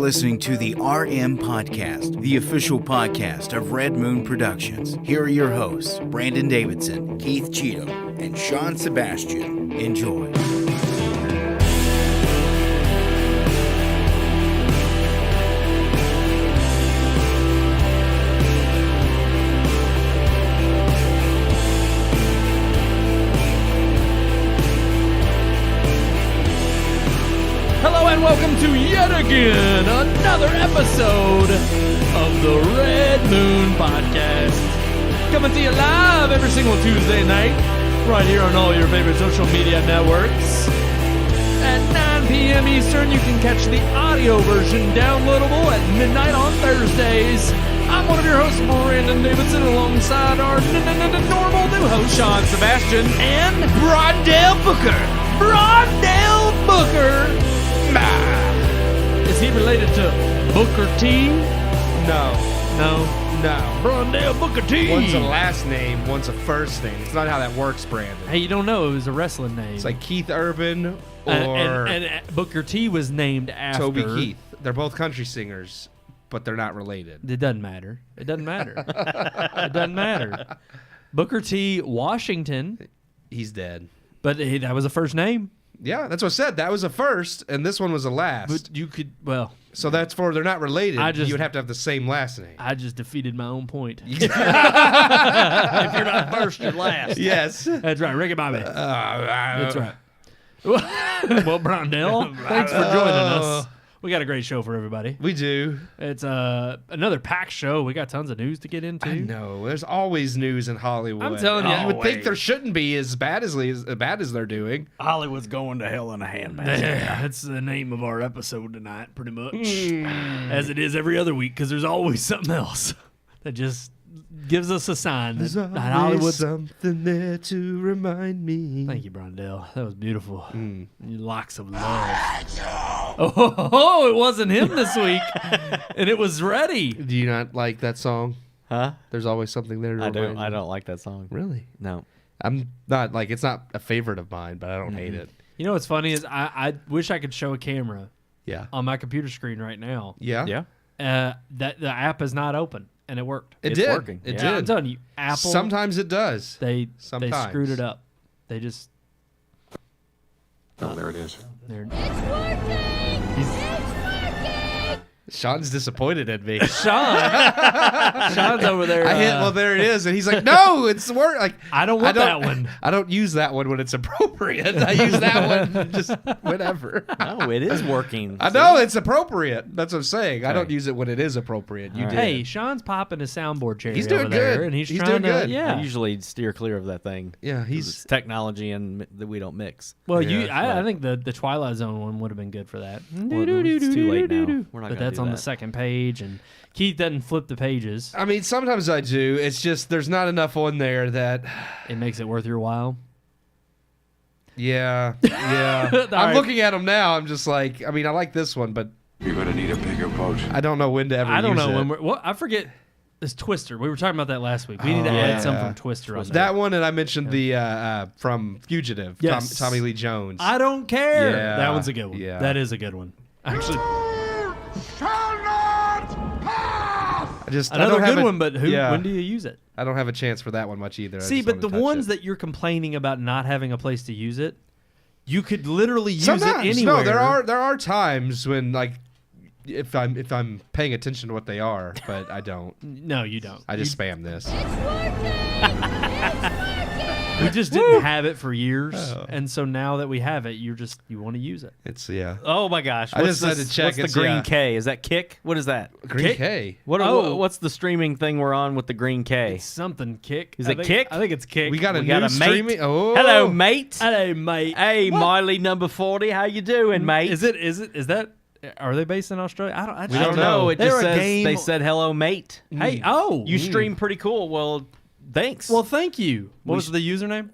listening to the RMPodcast, the official podcast of Red Moon Productions. Here are your hosts, Brandon Davidson, Keith Cheatham, and Sean Sebastian. Enjoy. Welcome to yet again another episode of the Red Moon Podcast. Coming to you live every single Tuesday night, right here on all your favorite social media networks. At 9 p.m. Eastern, you can catch the audio version downloadable at midnight on Thursdays. I'm one of your hosts, Brandon Davidson, alongside our normal new host, Sean Sebastian, and Brondell Booker. Brondell Booker! Is he related to Booker T? No. Brondell Booker T. One's a last name, one's a first name. It's not how that works, Brandon. Hey, you don't know. It was a wrestling name. It's like Keith Urban or and Booker T was named after Toby Keith. They're both country singers, but they're not related. It doesn't matter. It doesn't matter. Booker T. Washington. He's dead. But that was a first name. Yeah, that's what I said. That was a first, and this one was a last. But you could, So that's for they're not related. You would have to have the same last name. I just defeated my own point. If you're not first, you're last. Yes. That's right. Ricky Bobby. That's right. Well, Brondell, thanks for joining us. We got a great show for everybody. We do. It's another packed show. We got tons of news to get into. I know. There's always news in Hollywood. I'm telling you. You would think there shouldn't be as bad as they're doing. Hollywood's going to hell in a handbasket. Yeah, that's the name of our episode tonight, pretty much. As it is every other week, because there's always something else that just gives us a sign that Hollywood's something there to remind me. Thank you, Brondell. That was beautiful. Locks of love. Oh, it wasn't him this week, and it was ready. Do you not like that song? Huh? There's always something there to remind me. I don't like that song. Really? No. I'm not like it's not a favorite of mine, but I don't hate it. You know what's funny is I wish I could show a camera Yeah. on my computer screen right now. Yeah. Yeah. That the app is not open, and it worked. It's did. working. It Yeah. did. I'm telling you, Apple. Sometimes it does. They Sometimes. screwed it up. They just. Oh, there it is. They're, Sean's disappointed at me. Sean's over there. I hit. Well, there it is, and he's like, "No, it's work." Like I don't want that one. I don't use that one when it's appropriate. I use that one just whenever. No, it is working. I know it's appropriate. That's what I'm saying. I don't use it when it is appropriate. You All did. right. Hey, Sean's popping his soundboard chair. He's doing over there, good. and he's He's trying doing to. good. Yeah. I usually steer clear of that thing. Yeah, 'Cause he's it's technology and that we don't mix. Well, Yeah, I think the Twilight Zone one would have been good for that. Well, it's too late now. We're not But gonna that's do on that. the second page, and Keith doesn't flip the pages. I mean, sometimes I do. It's just there's not enough on there that. It makes it worth your while. Yeah. All I'm right. looking at them now. I'm just like, I mean, I like this one, but You're going to need a bigger boat. I don't know when to ever. I don't use know it. when we're. Well, I forget. It's Twister. We were talking about that last week. We need to add some from Twister on there. That one, and I mentioned the from Fugitive, Yes. Tommy Lee Jones. I don't care. Yeah. That one's a good one. Yeah. That is a good one. Actually, another good one. But when do you use it? I don't have a chance for that one much either. See, but the ones that you're complaining about not having a place to use it, you could literally use it anywhere. No, there are times when like if I'm paying attention to what they are, but I don't. No, you don't. I just spam this. We just didn't have it for years, and so now that we have it, you want to use it. It's yeah. Oh my gosh! I just had to check. What's the It's, green yeah. K? Is that Kick? What is that? Green K. What's the streaming thing we're on with the green K? It's something Kick. Is it Kick? I think it's Kick. We got a We new got a mate. streaming. Oh, Hello, mate. Hello, mate. Hey, What? Miley number 40. How you doing, mate? Is that? Are they based in Australia? I We I don't don't know. It They're just a says game- they said hello, mate. Hey, You stream pretty cool. Well, thanks. Well, thank you. What was the username?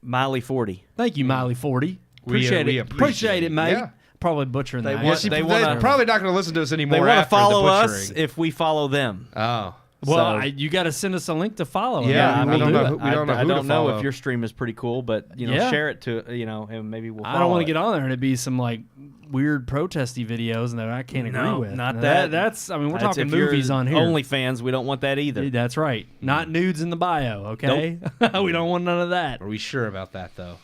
Miley 40. Thank you, Miley 40. We Appreciate appreciate it, it. mate. Yeah. Probably butchering that. want- They're they wanna- probably not going to listen to us anymore. They want to after follow the us butchering. if we follow them. Oh, Well, So- you got to send us a link to follow. Yeah, and I we'll don't do know it. who- we don't know I who to don't know follow. if your stream is pretty cool, but Yeah. share it to and maybe we'll. I don't want to get on there and it be some like weird protesty videos that I can't agree with. Not that. That's. I mean, we're That's talking if you're movies on here. OnlyFans, we don't want that either. That's right. Not nudes in the bio. Okay. We don't want none of that. Are we sure about that though?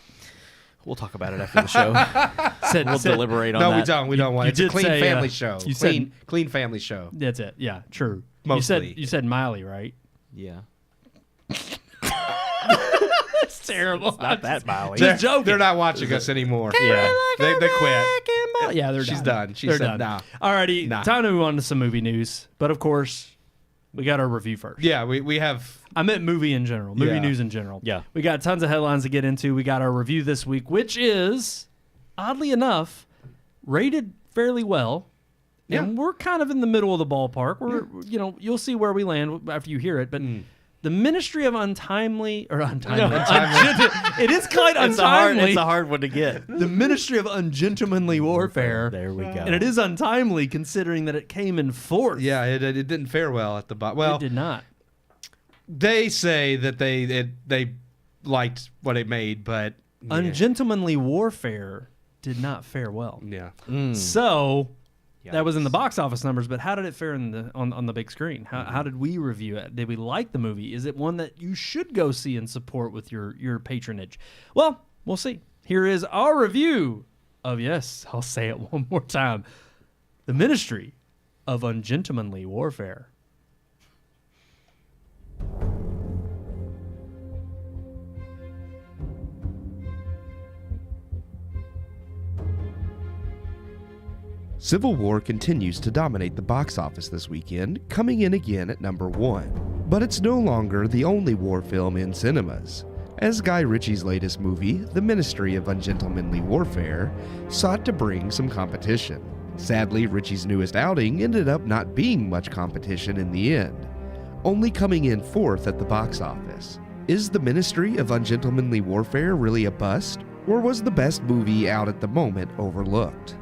We'll talk about it after the show. We'll deliberate on No, that. we don't. We don't want. you It's a did clean say, family show. you Clean family show. That's it. Yeah. True. Mostly. You said Miley, right? Yeah. It's terrible. Not that Miley. Just joking. They're not watching us anymore. Yeah. They quit. Yeah, they're She's done. done. She They're said, done. nah. Alrighty, Nah. time to move on to some movie news. But of course, we got our review first. Yeah, we have. I meant movie in general, movie Yeah. news in general. Yeah. We got tons of headlines to get into. We got our review this week, which is, oddly enough, rated fairly well. Yeah. And we're kind of in the middle of the ballpark. We're, you'll see where we land after you hear it. But the Ministry of Untimely. It is quite untimely. It's a hard one to get. The Ministry of Ungentlemanly Warfare. There we go. And it is untimely considering that it came in fourth. Yeah, it didn't fare well at the bottom. Well, It did not. they say that they liked what it made, but yeah. Ungentlemanly Warfare did not fare well. Yeah. So that was in the Yikes. box office numbers, but how did it fare on the big screen? How did we review it? Did we like the movie? Is it one that you should go see and support with your patronage? Well, we'll see. Here is our review of, yes, I'll say it one more time, The Ministry of Ungentlemanly Warfare. Civil War continues to dominate the box office this weekend, coming in again at number 1. But it's no longer the only war film in cinemas, as Guy Ritchie's latest movie, The Ministry of Ungentlemanly Warfare, sought to bring some competition. Sadly, Ritchie's newest outing ended up not being much competition in the end, only coming in 4th at the box office. Is The Ministry of Ungentlemanly Warfare really a bust, or was the best movie out at the moment overlooked?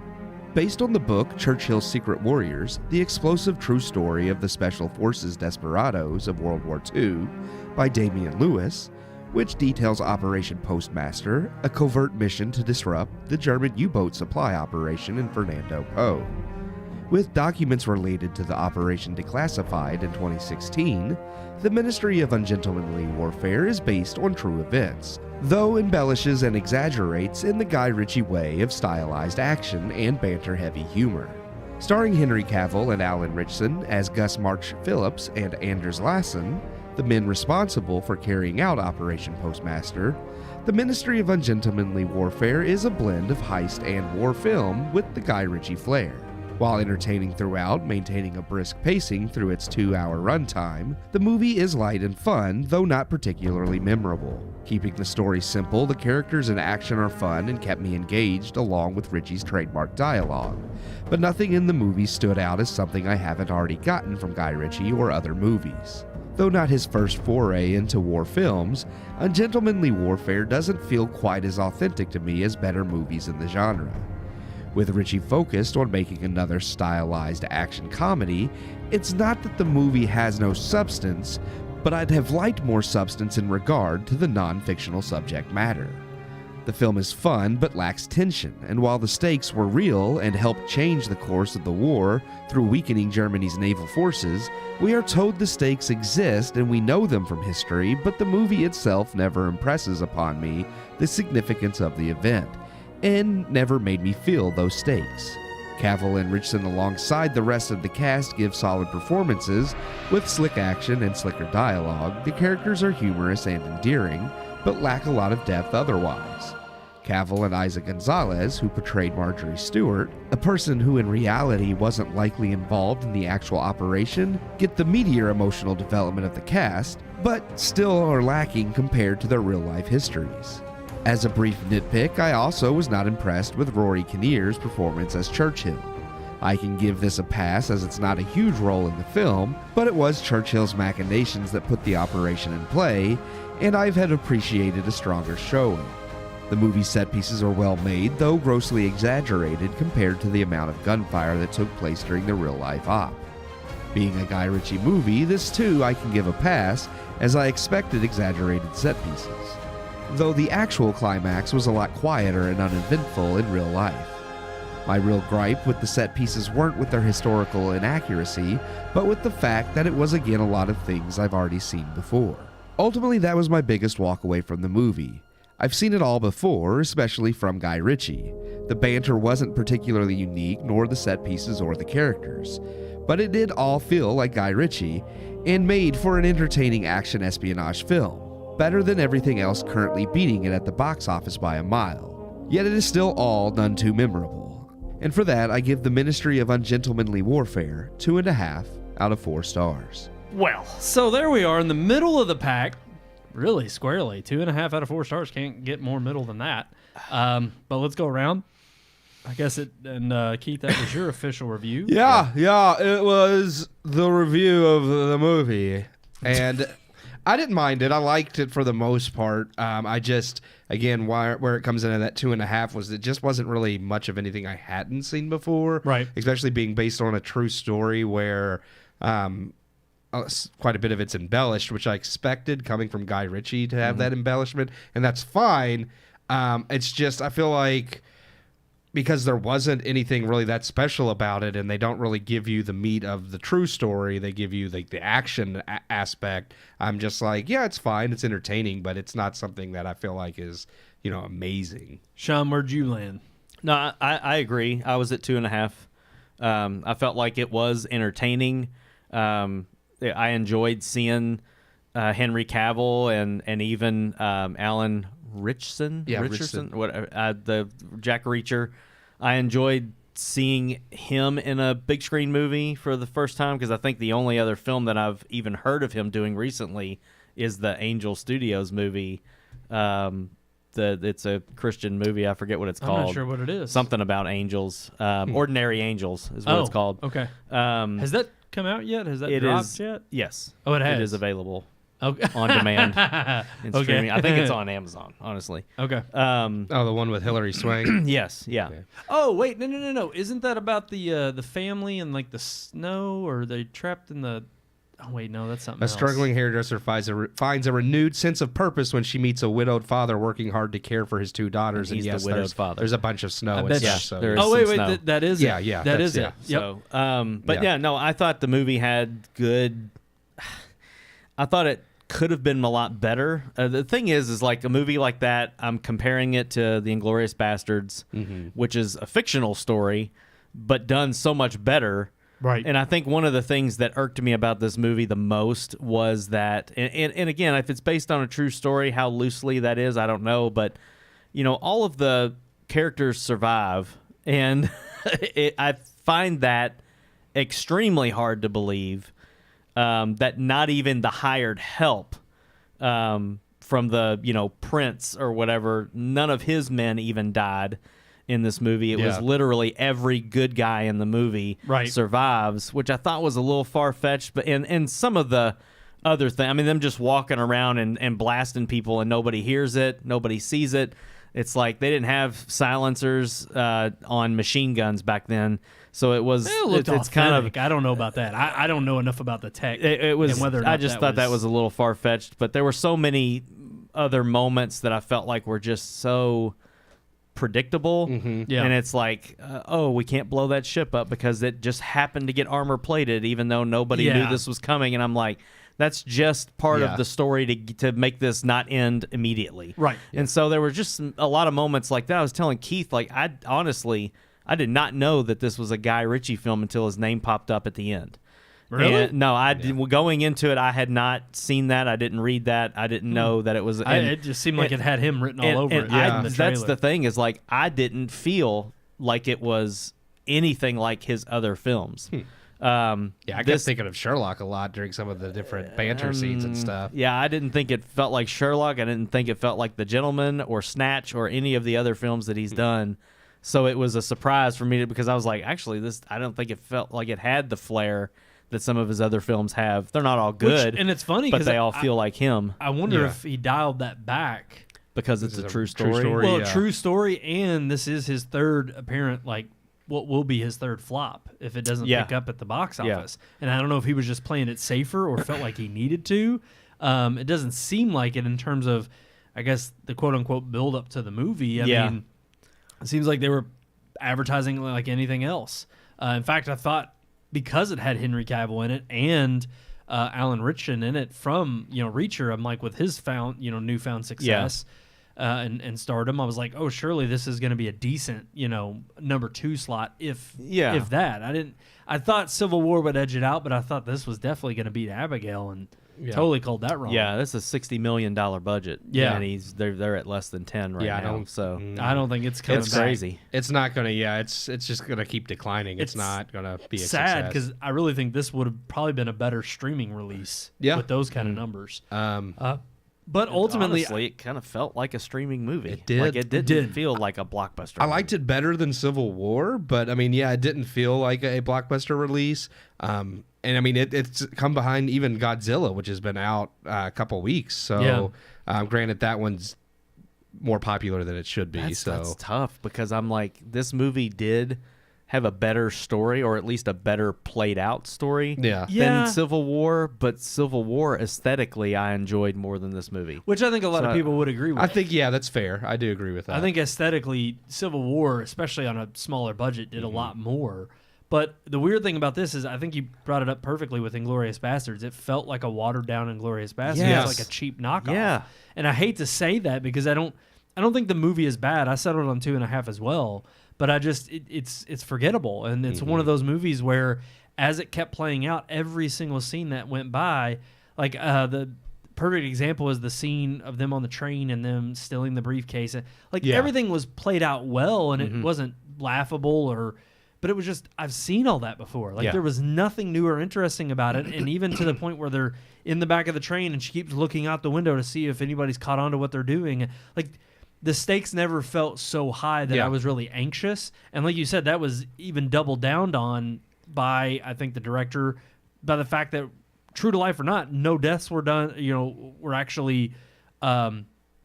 Based on the book Churchill's Secret Warriors, the explosive true story of the Special Forces desperados of World War II by Damian Lewis, which details Operation Postmaster, a covert mission to disrupt the German U-boat supply operation in Fernando Po. With documents related to the operation declassified in 2016, the Ministry of Ungentlemanly Warfare is based on true events, though embellishes and exaggerates in the Guy Ritchie way of stylized action and banter-heavy humor. Starring Henry Cavill and Alan Ritchson as Gus March Phillips and Anders Lassen, the men responsible for carrying out Operation Postmaster, the Ministry of Ungentlemanly Warfare is a blend of heist and war film with the Guy Ritchie flair. While entertaining throughout, maintaining a brisk pacing through its 2-hour runtime, the movie is light and fun, though not particularly memorable. Keeping the story simple, the characters and action are fun and kept me engaged along with Ritchie's trademark dialogue, but nothing in the movie stood out as something I haven't already gotten from Guy Ritchie or other movies. Though not his first foray into war films, Ungentlemanly Warfare doesn't feel quite as authentic to me as better movies in the genre. With Ritchie focused on making another stylized action comedy, it's not that the movie has no substance, but I'd have liked more substance in regard to the non-fictional subject matter. The film is fun but lacks tension, and while the stakes were real and helped change the course of the war through weakening Germany's naval forces, we are told the stakes exist and we know them from history, but the movie itself never impresses upon me the significance of the event, and never made me feel those stakes. Cavill and Ritchson alongside the rest of the cast give solid performances. With slick action and slicker dialogue, the characters are humorous and endearing, but lack a lot of depth otherwise. Cavill and Isa Gonzalez, who portrayed Marjorie Stewart, a person who in reality wasn't likely involved in the actual operation, get the meatier emotional development of the cast, but still are lacking compared to their real-life histories. As a brief nitpick, I also was not impressed with Rory Kinnear's performance as Churchill. I can give this a pass as it's not a huge role in the film, but it was Churchill's machinations that put the operation in play, and I've had appreciated a stronger showing. The movie's set pieces are well made, though grossly exaggerated compared to the amount of gunfire that took place during the real-life op. Being a Guy Ritchie movie, this too I can give a pass, as I expected exaggerated set pieces. Though the actual climax was a lot quieter and uneventful in real life. My real gripe with the set pieces weren't with their historical inaccuracy, but with the fact that it was again a lot of things I've already seen before. Ultimately, that was my biggest walkaway from the movie. I've seen it all before, especially from Guy Ritchie. The banter wasn't particularly unique, nor the set pieces or the characters. But it did all feel like Guy Ritchie, and made for an entertaining action espionage film. Better than everything else currently beating it at the box office by a mile. Yet it is still all none too memorable. And for that, I give The Ministry of Ungentlemanly Warfare 2.5 out of 4 stars. Well, so there we are in the middle of the pack. Really squarely. 2.5 out of 4 stars. Can't get more middle than that. But let's go around. I guess Keith, that was your official review. Yeah, it was the review of the movie. And I didn't mind it. I liked it for the most part. I just, again, where it comes in at that 2.5 was it just wasn't really much of anything I hadn't seen before. Right. Especially being based on a true story where quite a bit of it's embellished, which I expected coming from Guy Ritchie to have that embellishment. And that's fine. It's just, I feel like because there wasn't anything really that special about it, and they don't really give you the meat of the true story, they give you like the action aspect. I'm just like, yeah, it's fine, it's entertaining, but it's not something that I feel like is, amazing. Sean, where'd you land? No, I agree. I was at 2.5. I felt like it was entertaining. I enjoyed seeing Henry Cavill and even Alan Richardson, the Jack Reacher. I enjoyed seeing him in a big screen movie for the first time, because I think the only other film that I've even heard of him doing recently is the Angel Studios movie. It's a Christian movie. I forget what it's called. I'm not sure what it is. Something about angels. Ordinary Angels is what it's called. Okay. Has that come out yet? Has that dropped yet? Yes. Oh, it has. It is available. Okay. On demand and streaming. I think it's on Amazon, honestly. Okay. The one with Hilary Swank. Yes, yeah. Okay. Oh, wait, no. Isn't that about the family and like the snow, or are they trapped in the... Oh, wait, no, that's something else. A struggling hairdresser finds a renewed sense of purpose when she meets a widowed father working hard to care for his 2 daughters. And he's the widowed father. There's a bunch of snow and bet stuff. you. So There is Oh, wait, some snow. that is it. Yeah, That is yeah. it. Yep. So, but Yeah. no, I thought the movie had good... I thought it could have been a lot better. The thing is like a movie like that, I'm comparing it to The Inglourious Bastards, which is a fictional story, but done so much better. Right. And I think one of the things that irked me about this movie the most was that, and again, if it's based on a true story, how loosely that is, I don't know, but, all of the characters survive, and I find that extremely hard to believe. That not even the hired help from the prince or whatever, none of his men even died in this movie. It was literally every good guy in the movie survives, which I thought was a little far-fetched. But and some of the other thing, I mean, them just walking around and blasting people and nobody hears it, nobody sees it. It's like they didn't have silencers on machine guns back then. So it was. It's kind of. I don't know about that. I don't know enough about the tech. It was. And whether or not I just thought that was a little far fetched. But there were so many other moments that I felt like were just so predictable. Yeah. And it's like, we can't blow that ship up because it just happened to get armor plated, even though nobody knew this was coming. And I'm like, that's just part of the story to make this not end immediately. Right. And so there were just a lot of moments like that. I was telling Keith, like, I did not know that this was a Guy Ritchie film until his name popped up at the end. Really? And, no, going into it, I had not seen that. I didn't read that. I didn't know that it was. It just seemed like it had him written all over it. That's the thing is, like, I didn't feel like it was anything like his other films. I kept thinking of Sherlock a lot during some of the different banter scenes and stuff. Yeah, I didn't think it felt like Sherlock. I didn't think it felt like The Gentleman or Snatch or any of the other films that he's done. So it was a surprise for me because I was like, actually, I don't think it felt like it had the flair that some of his other films have. They're not all good. And it's funny but they all feel like him. I wonder if he dialed that back. Because it's a true story. True story, and this is his third apparent, like, what will be his third flop if it doesn't pick up at the box office. And I don't know if he was just playing it safer or felt like he needed to. It doesn't seem like it in terms of, I guess, the quote-unquote build-up to the movie. I mean, it seems like they were advertising like anything else. In fact, I thought because it had Henry Cavill in it and Alan Ritchson in it from, Reacher, I'm like, with his newfound success and stardom, I was like, oh, surely this is going to be a decent, number 2 slot, if that. I thought Civil War would edge it out, but I thought this was definitely going to beat Abigail, and totally called that wrong. Yeah, this is a $60 million budget. Yeah, and they're at less than 10 right now. I don't think it's coming. It's crazy. It's not gonna. Yeah, it's just gonna keep declining. It's not gonna be a sad success. because I really think this would have probably been a better streaming release. With those kind of numbers. But ultimately, honestly, it kind of felt like a streaming movie. It did. Like, it didn't feel like a blockbuster. I liked it better than Civil War, but I mean, it didn't feel like a blockbuster release. And I mean, it's come behind even Godzilla, which has been out a couple weeks. So, granted, that one's more popular than it should be. That's tough because I'm like, this movie did have a better story, or at least a better played out story than Civil War, but Civil War aesthetically I enjoyed more than this movie. Which I think a lot of people would agree with. I think, that's fair. I do agree with that. I think aesthetically, Civil War, especially on a smaller budget, did a lot more. But the weird thing about this is I think you brought it up perfectly with Inglourious Bastards. It felt like a watered down Inglourious Bastards. Yes. It was like a cheap knockoff. Yeah. And I hate to say that because I don't think the movie is bad. I settled on 2.5 as well. But I just it's forgettable, and it's one of those movies where, as it kept playing out, every single scene that went by, like the perfect example is the scene of them on the train and them stealing the briefcase. Like everything was played out well, and it wasn't laughable but it was just, I've seen all that before. Like there was nothing new or interesting about it, and even to the point where they're in the back of the train and she keeps looking out the window to see if anybody's caught on to what they're doing. Like, the stakes never felt so high that I was really anxious. And like you said, that was even doubled down on by, I think, the director, by the fact that, true to life or not, no deaths were done, were actually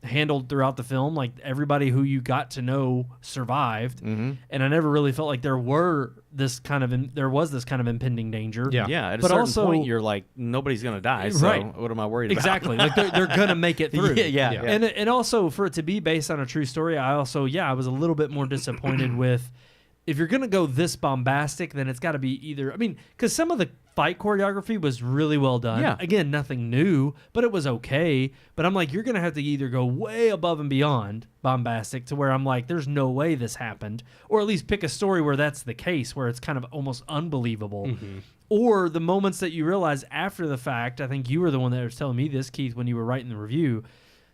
handled throughout the film. Like, everybody who you got to know survived. And I never really felt like there was this kind of impending danger. Yeah, at a certain point, you're like, nobody's going to die, so what am I worried about? Exactly. Like, they're going to make it through. Yeah. And also, for it to be based on a true story, I was a little bit more disappointed with, if you're going to go this bombastic, then it's got to be either, because some of the fight choreography was really well done. Yeah. Again, nothing new, but it was okay. But I'm like, you're going to have to either go way above and beyond bombastic to where I'm like, there's no way this happened, or at least pick a story where that's the case, where it's kind of almost unbelievable. Or the moments that you realize after the fact, I think you were the one that was telling me this, Keith, when you were writing the review,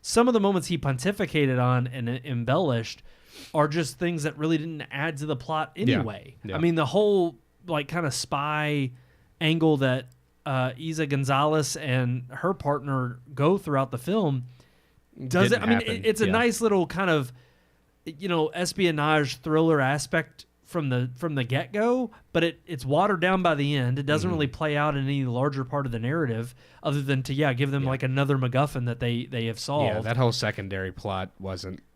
some of the moments he pontificated on and embellished are just things that really didn't add to the plot anyway. Yeah. The whole like kind of spy angle that Isa Gonzalez and her partner go throughout the film does it. It's a nice little kind of espionage thriller aspect from the get go, but it's watered down by the end. It doesn't really play out in any larger part of the narrative, other than to give them like another MacGuffin that they have solved. Yeah, that whole secondary plot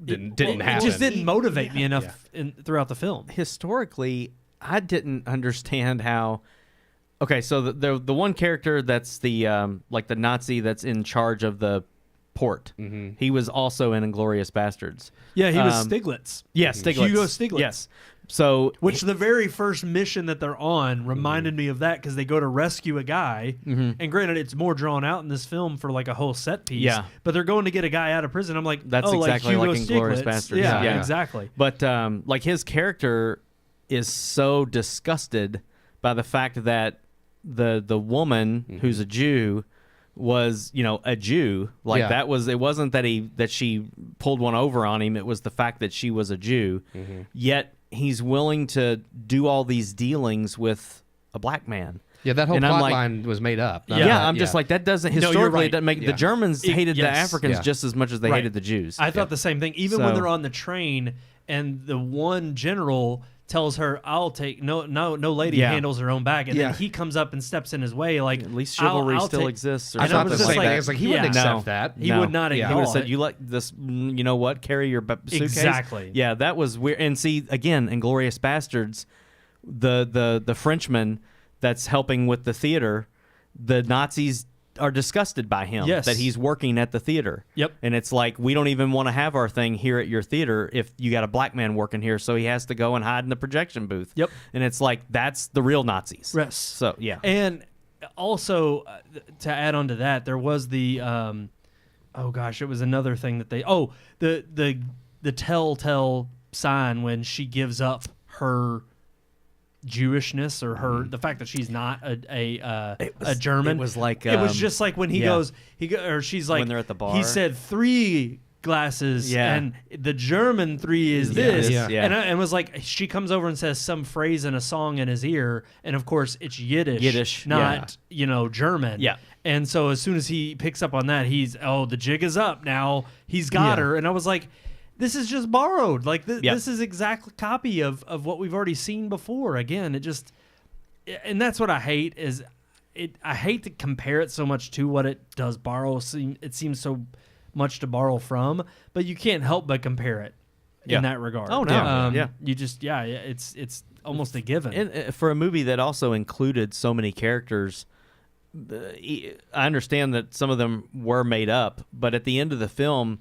didn't happen. It just didn't motivate me enough throughout the film. Historically, I didn't understand how. Okay, so the one character that's the like the Nazi that's in charge of the port, he was also in Inglourious Bastards. Yeah, he was Stiglitz. Yeah, Stiglitz. Hugo Stiglitz. Yes. So, which the very first mission that they're on reminded me of that, because they go to rescue a guy, and granted, it's more drawn out in this film for like a whole set piece. But they're going to get a guy out of prison. I'm like, that's exactly like Inglourious Bastards. Yeah, exactly. But like his character is so disgusted by the fact that the woman who's a Jew was a Jew. Like it wasn't that she pulled one over on him. It was the fact that she was a Jew. Yet he's willing to do all these dealings with a black man. Yeah, that whole plot line was made up. I'm just like, that doesn't historically it doesn't make the Germans hated the Yes. Africans just as much as they hated the Jews. I thought the same thing. Even when they're on the train and the one general tells her, "I'll take no lady Yeah. handles her own bag," and Yeah. then he comes up and steps in his way. Like At least chivalry I'll still take- exists. Or I And thought was the just same like- thing. It's like he wouldn't yeah. accept that. He would not He acknowledge. would have said, "You like this? You know what? Carry your suitcase." Exactly. Yeah, that was weird. And see, again, Inglourious Bastards, the Frenchman that's helping with the theater, the Nazis are disgusted by him. Yes. That he's working at the theater. Yep. And it's like, we don't even want to have our thing here at your theater if you got a black man working here, so he has to go and hide in the projection booth. Yep. And it's like, that's the real Nazis. Yes. So yeah. And also, to add on to that, there was the oh gosh, it was another thing that they the telltale sign when she gives up her Jewishness or her the fact that she's not a German. It was like it was just like when he yeah. goes or she's like When they're at the bar. He said 3 glasses, Yeah. and the German 3 is this, Yeah. Yeah. and was like she comes over and says some phrase in a song in his ear, and of course it's Yiddish, not German. Yeah. And so as soon as he picks up on that, he's the jig is up now. He's got her, and I was like, this is just borrowed. Like this is exact copy of what we've already seen before. Again, it just, and that's what I hate is I hate to compare it so much to what it does borrow. It seems so much to borrow from, but you can't help but compare it in that regard. Oh, no. Yeah. You just it's almost a given. And for a movie that also included so many characters, I understand that some of them were made up, but at the end of the film,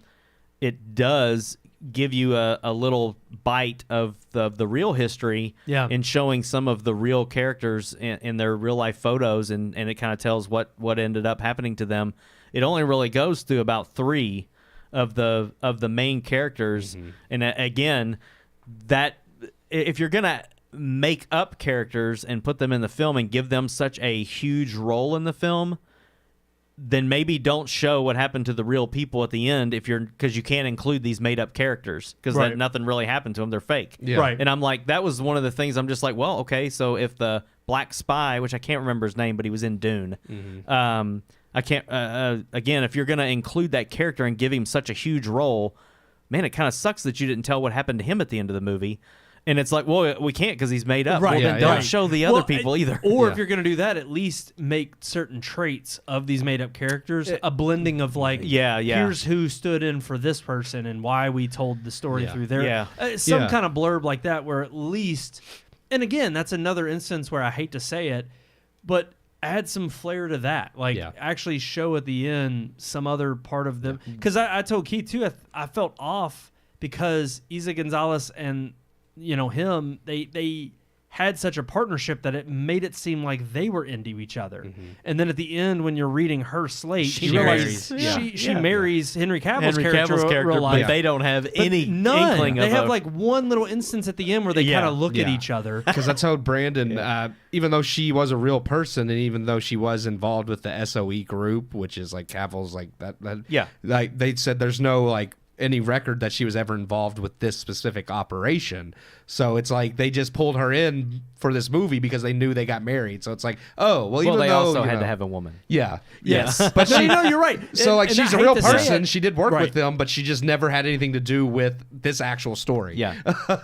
it does give you a little bite of the real history in showing some of the real characters in their real life photos, and it kind of tells what ended up happening to them. It only really goes through about 3 of the main characters, and again, that if you're gonna make up characters and put them in the film and give them such a huge role in the film, then maybe don't show what happened to the real people at the end because you can't include these made up characters because nothing really happened to them. They're fake. Yeah. Right. And I'm like, that was one of the things I'm just like, well, okay, so if the black spy, which I can't remember his name, but he was in Dune. I can't, again, if you're going to include that character and give him such a huge role, man, it kind of sucks that you didn't tell what happened to him at the end of the movie. And it's like, well, we can't because he's made up. Right. Well, then Yeah, don't yeah. show the other people either. Or if you're going to do that, at least make certain traits of these made-up characters a blending of like, here's who stood in for this person and why we told the story through there. Yeah. Some kind of blurb like that where at least, and again, that's another instance where I hate to say it, but add some flair to that. Like actually show at the end some other part of them. Because I told Keith too, I felt off because Isa Gonzalez and him, they had such a partnership that it made it seem like they were into each other. And then at the end, when you're reading her slate, you realize she marries Henry Cavill's character, real life. but they don't have any none. inkling They of have like one little instance at the end where they kind of look at each other. Because I told Brandon, even though she was a real person, and even though she was involved with the SOE group, which is like Cavill's like that like they said there's no like any record that she was ever involved with this specific operation. So it's like they just pulled her in for this movie because they knew they got married. So it's like, oh, well, even they though also had to have a woman. Yeah. Yes. But No, you're right. So like And she's I a hate real to say person. it. She did work Right. with them, but she just never had anything to do with this actual story. Yeah.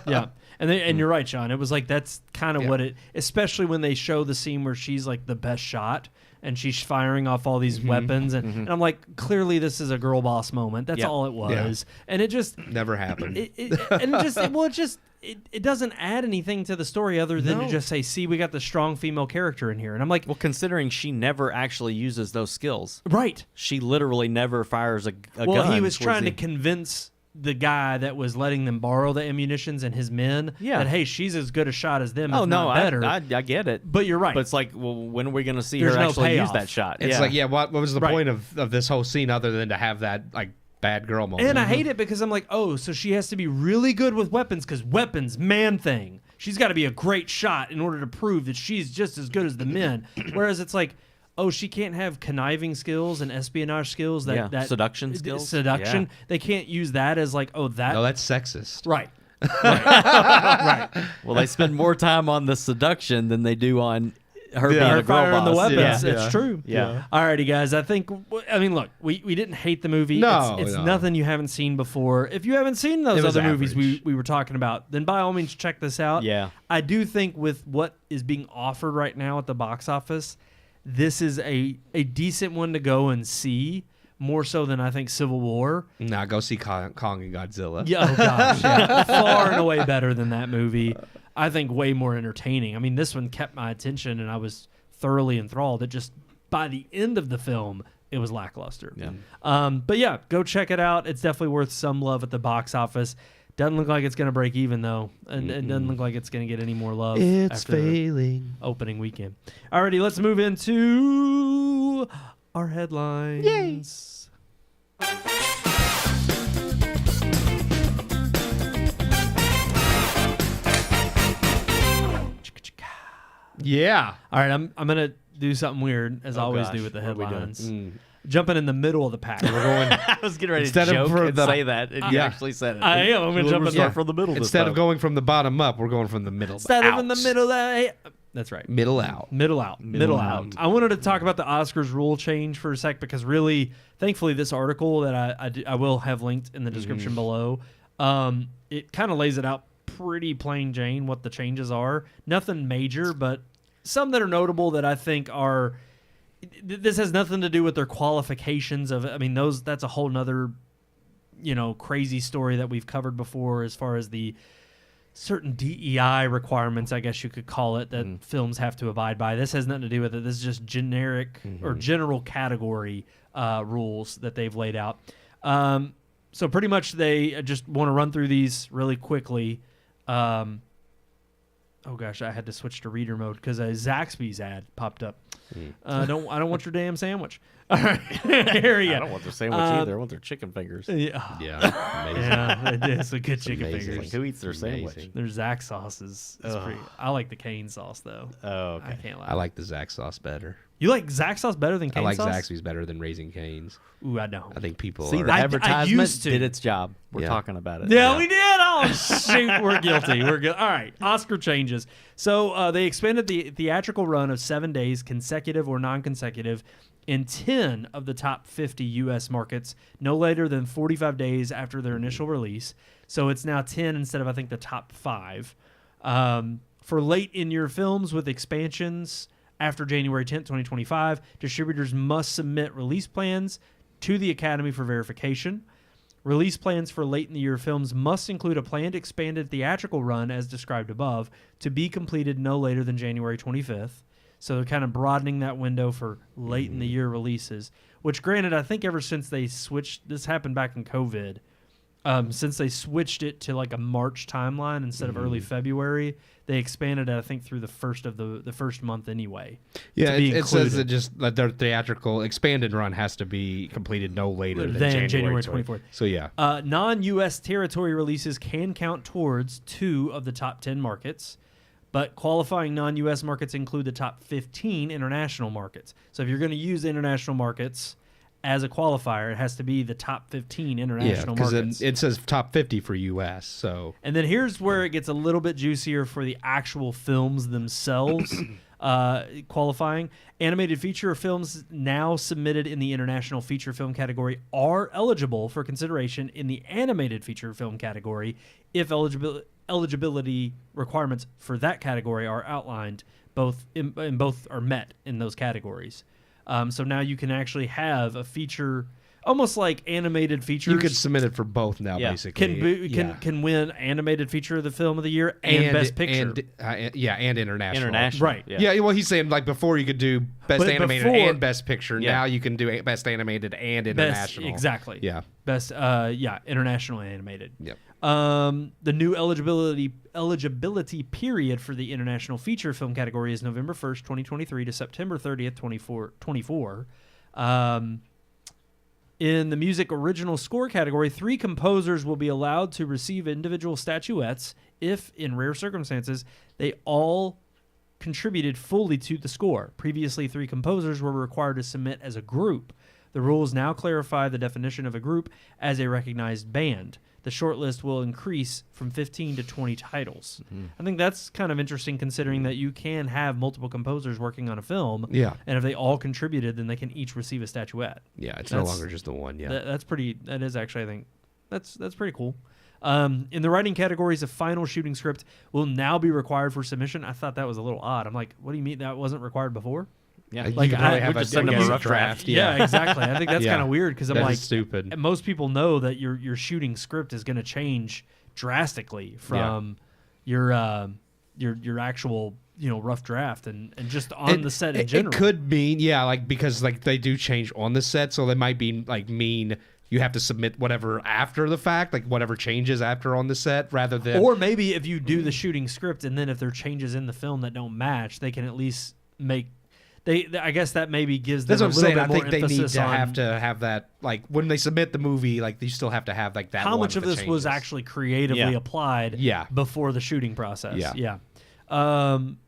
Yeah. And you're right, Sean. It was like that's kind of what it, especially when they show the scene where she's like the best shot and she's firing off all these weapons, and I'm like, clearly this is a girl boss moment. That's all it was, and it just Never happened. it doesn't add anything to the story other than to just say, see, we got the strong female character in here, and I'm like, Well, considering she never actually uses those skills, right. she literally never fires a gun. Well, he was towards trying to the- convince the guy that was letting them borrow the ammunitions and his men that, hey, she's as good a shot as them, if not better. I get it. But you're right. But it's like, well, when are we going to see There's her no actually use payoff. that shot? It's like, what was the Right. point of this whole scene other than to have that like bad girl moment? And I hate it because I'm like, oh, so she has to be really good with weapons because weapons, man thing. She's got to be a great shot in order to prove that she's just as good as the men. Whereas it's like, oh, she can't have conniving skills and espionage skills. That seduction skills. Seduction. Yeah. They can't use that as like, oh, that. No, that's sexist. Right. Well, they spend more time on the seduction than they do on her being a girl firing the boss. weapons. Yeah. It's true. Yeah. Alrighty, guys. Look, we didn't hate the movie. No, it's no. nothing you haven't seen before. If you haven't seen those It was other movies average. we were talking about, then by all means check this out. Yeah. I do think with what is being offered right now at the box office, this is a decent one to go and see, more so than I think Civil War. Nah, go see Kong and Godzilla. Yeah, oh gosh, yeah. Far and away better than that movie. I think way more entertaining. I mean, this one kept my attention, and I was thoroughly enthralled. It just, by the end of the film, it was lackluster. Yeah. But yeah, go check it out. It's definitely worth some love at the box office. Doesn't look like it's going to break even, though. And it doesn't look like it's going to get any more love It's after the failing. opening weekend. Alrighty, let's move into our headlines. Yeah. All right, I'm going to do something weird, as I always do with the What are we doing? headlines. Jumping in the middle of the pack. We're going I was getting ready Instead to of joke for and the- say that, and you Yeah. actually said it. I am. I'm going to jump in Yeah. from the middle. instead of going from the bottom up, we're going from the middle. Instead of in the out. middle. That's right. Middle out. Middle out. Middle out. I wanted to talk about the Oscars rule change for a sec because really, thankfully, this article that I will have linked in the description below, it kind of lays it out pretty plain Jane what the changes are. Nothing major, but some that are notable that I think are. This has nothing to do with their qualifications of. I mean, that's a whole nother, crazy story that we've covered before as far as the certain DEI requirements, I guess you could call it, that films have to abide by. This has nothing to do with it. This is just generic or general category rules that they've laid out. So pretty much they just want to run through these really quickly. Oh gosh, I had to switch to reader mode because a Zaxby's ad popped up. I don't want your damn sandwich. All right, here we go. I don't want their sandwich either. I want their chicken fingers. Yeah, Yeah. Amazing. yeah, it is a good chicken amazing. fingers. Like, who eats their Amazing. sandwich? Their Zax sauce is pretty. I like the cane sauce though. Oh, okay. I can't lie. I like the Zax sauce better. You like Zax sauce better than cane I like sauce? Zaxby's better than Raising Cane's. Ooh, I don't. I think people See, are. the I advertisement used to. did its job. We're Yeah. talking about it. Yeah, we did. Oh, shoot. We're guilty. We're good. All right. Oscar changes. So they expanded the theatrical run of 7 days, consecutive or non-consecutive, in 10 of the top 50 U.S. markets, no later than 45 days after their initial release. So it's now 10 instead of, I think, the top 5. For late-in-year films with expansions after January 10th, 2025, distributors must submit release plans to the Academy for verification. Release plans for late-in-the-year films must include a planned expanded theatrical run, as described above, to be completed no later than January 25th. So they're kind of broadening that window for late-in-the-year releases, which, granted, I think ever since they switched, this happened back in COVID, since they switched it to like a March timeline instead of early February, they expanded it, I think, through the first of the first month anyway. Yeah, to be it says included. that just that their theatrical expanded run has to be completed no later than Then January January 24th. So yeah, Non-U.S. territory releases can count towards 2 of the top 10 markets, but qualifying non-U.S. markets include the top 15 international markets. So if you're going to use international markets as a qualifier, it has to be the top 15 yeah, international because markets. it says top 50 for U.S. So And then here's where it gets a little bit juicier for the actual films themselves. Qualifying animated feature films now submitted in the international feature film category are eligible for consideration in the animated feature film category if eligibility requirements for that category are outlined. Both are met in those categories. So now you can actually have a feature, almost like animated features. you could submit it for both now, Yeah. basically. Can win animated feature of the film of the year and best picture. And international. International. Right. Yeah. Well, he's saying like before you could do best But animated before- and best picture. Yeah. Now you can do best animated and international. Exactly. Yeah. Best international animated. Yep. The new eligibility period for the international feature film category is November 1st, 2023 to September 30th, 2024. In the music original score category, 3 composers will be allowed to receive individual statuettes if, in rare circumstances, they all contributed fully to the score. Previously, 3 composers were required to submit as a group. The rules now clarify the definition of a group as a recognized band. The shortlist will increase from 15 to 20 titles. I think that's kind of interesting considering that you can have multiple composers working on a film. Yeah. And if they all contributed, then they can each receive a statuette. Yeah, it's no longer just the one. Yeah. That is actually, I think, that's pretty cool. In the writing categories, a final shooting script will now be required for submission. I thought that was a little odd. I'm like, what do you mean that wasn't required before? Yeah, Like, you probably I have would a just send them a guess rough draft. Yeah, exactly. I think that's Yeah. kind of weird because I'm That like, is stupid. most people know that your shooting script is going to change drastically from your actual rough draft and just on the set in general. It could mean because they do change on the set, so they might be mean you have to submit whatever after the fact, like whatever changes after on the set, rather than Or maybe if you do the shooting script and then if there are changes in the film that don't match, they can at least make. I guess that maybe gives them That's what I'm a little saying. bit I more think they need emphasis to have that, like when they submit the movie, like you still have to have like that. how one much of with the this was changes. actually creatively applied before the shooting process. Yeah.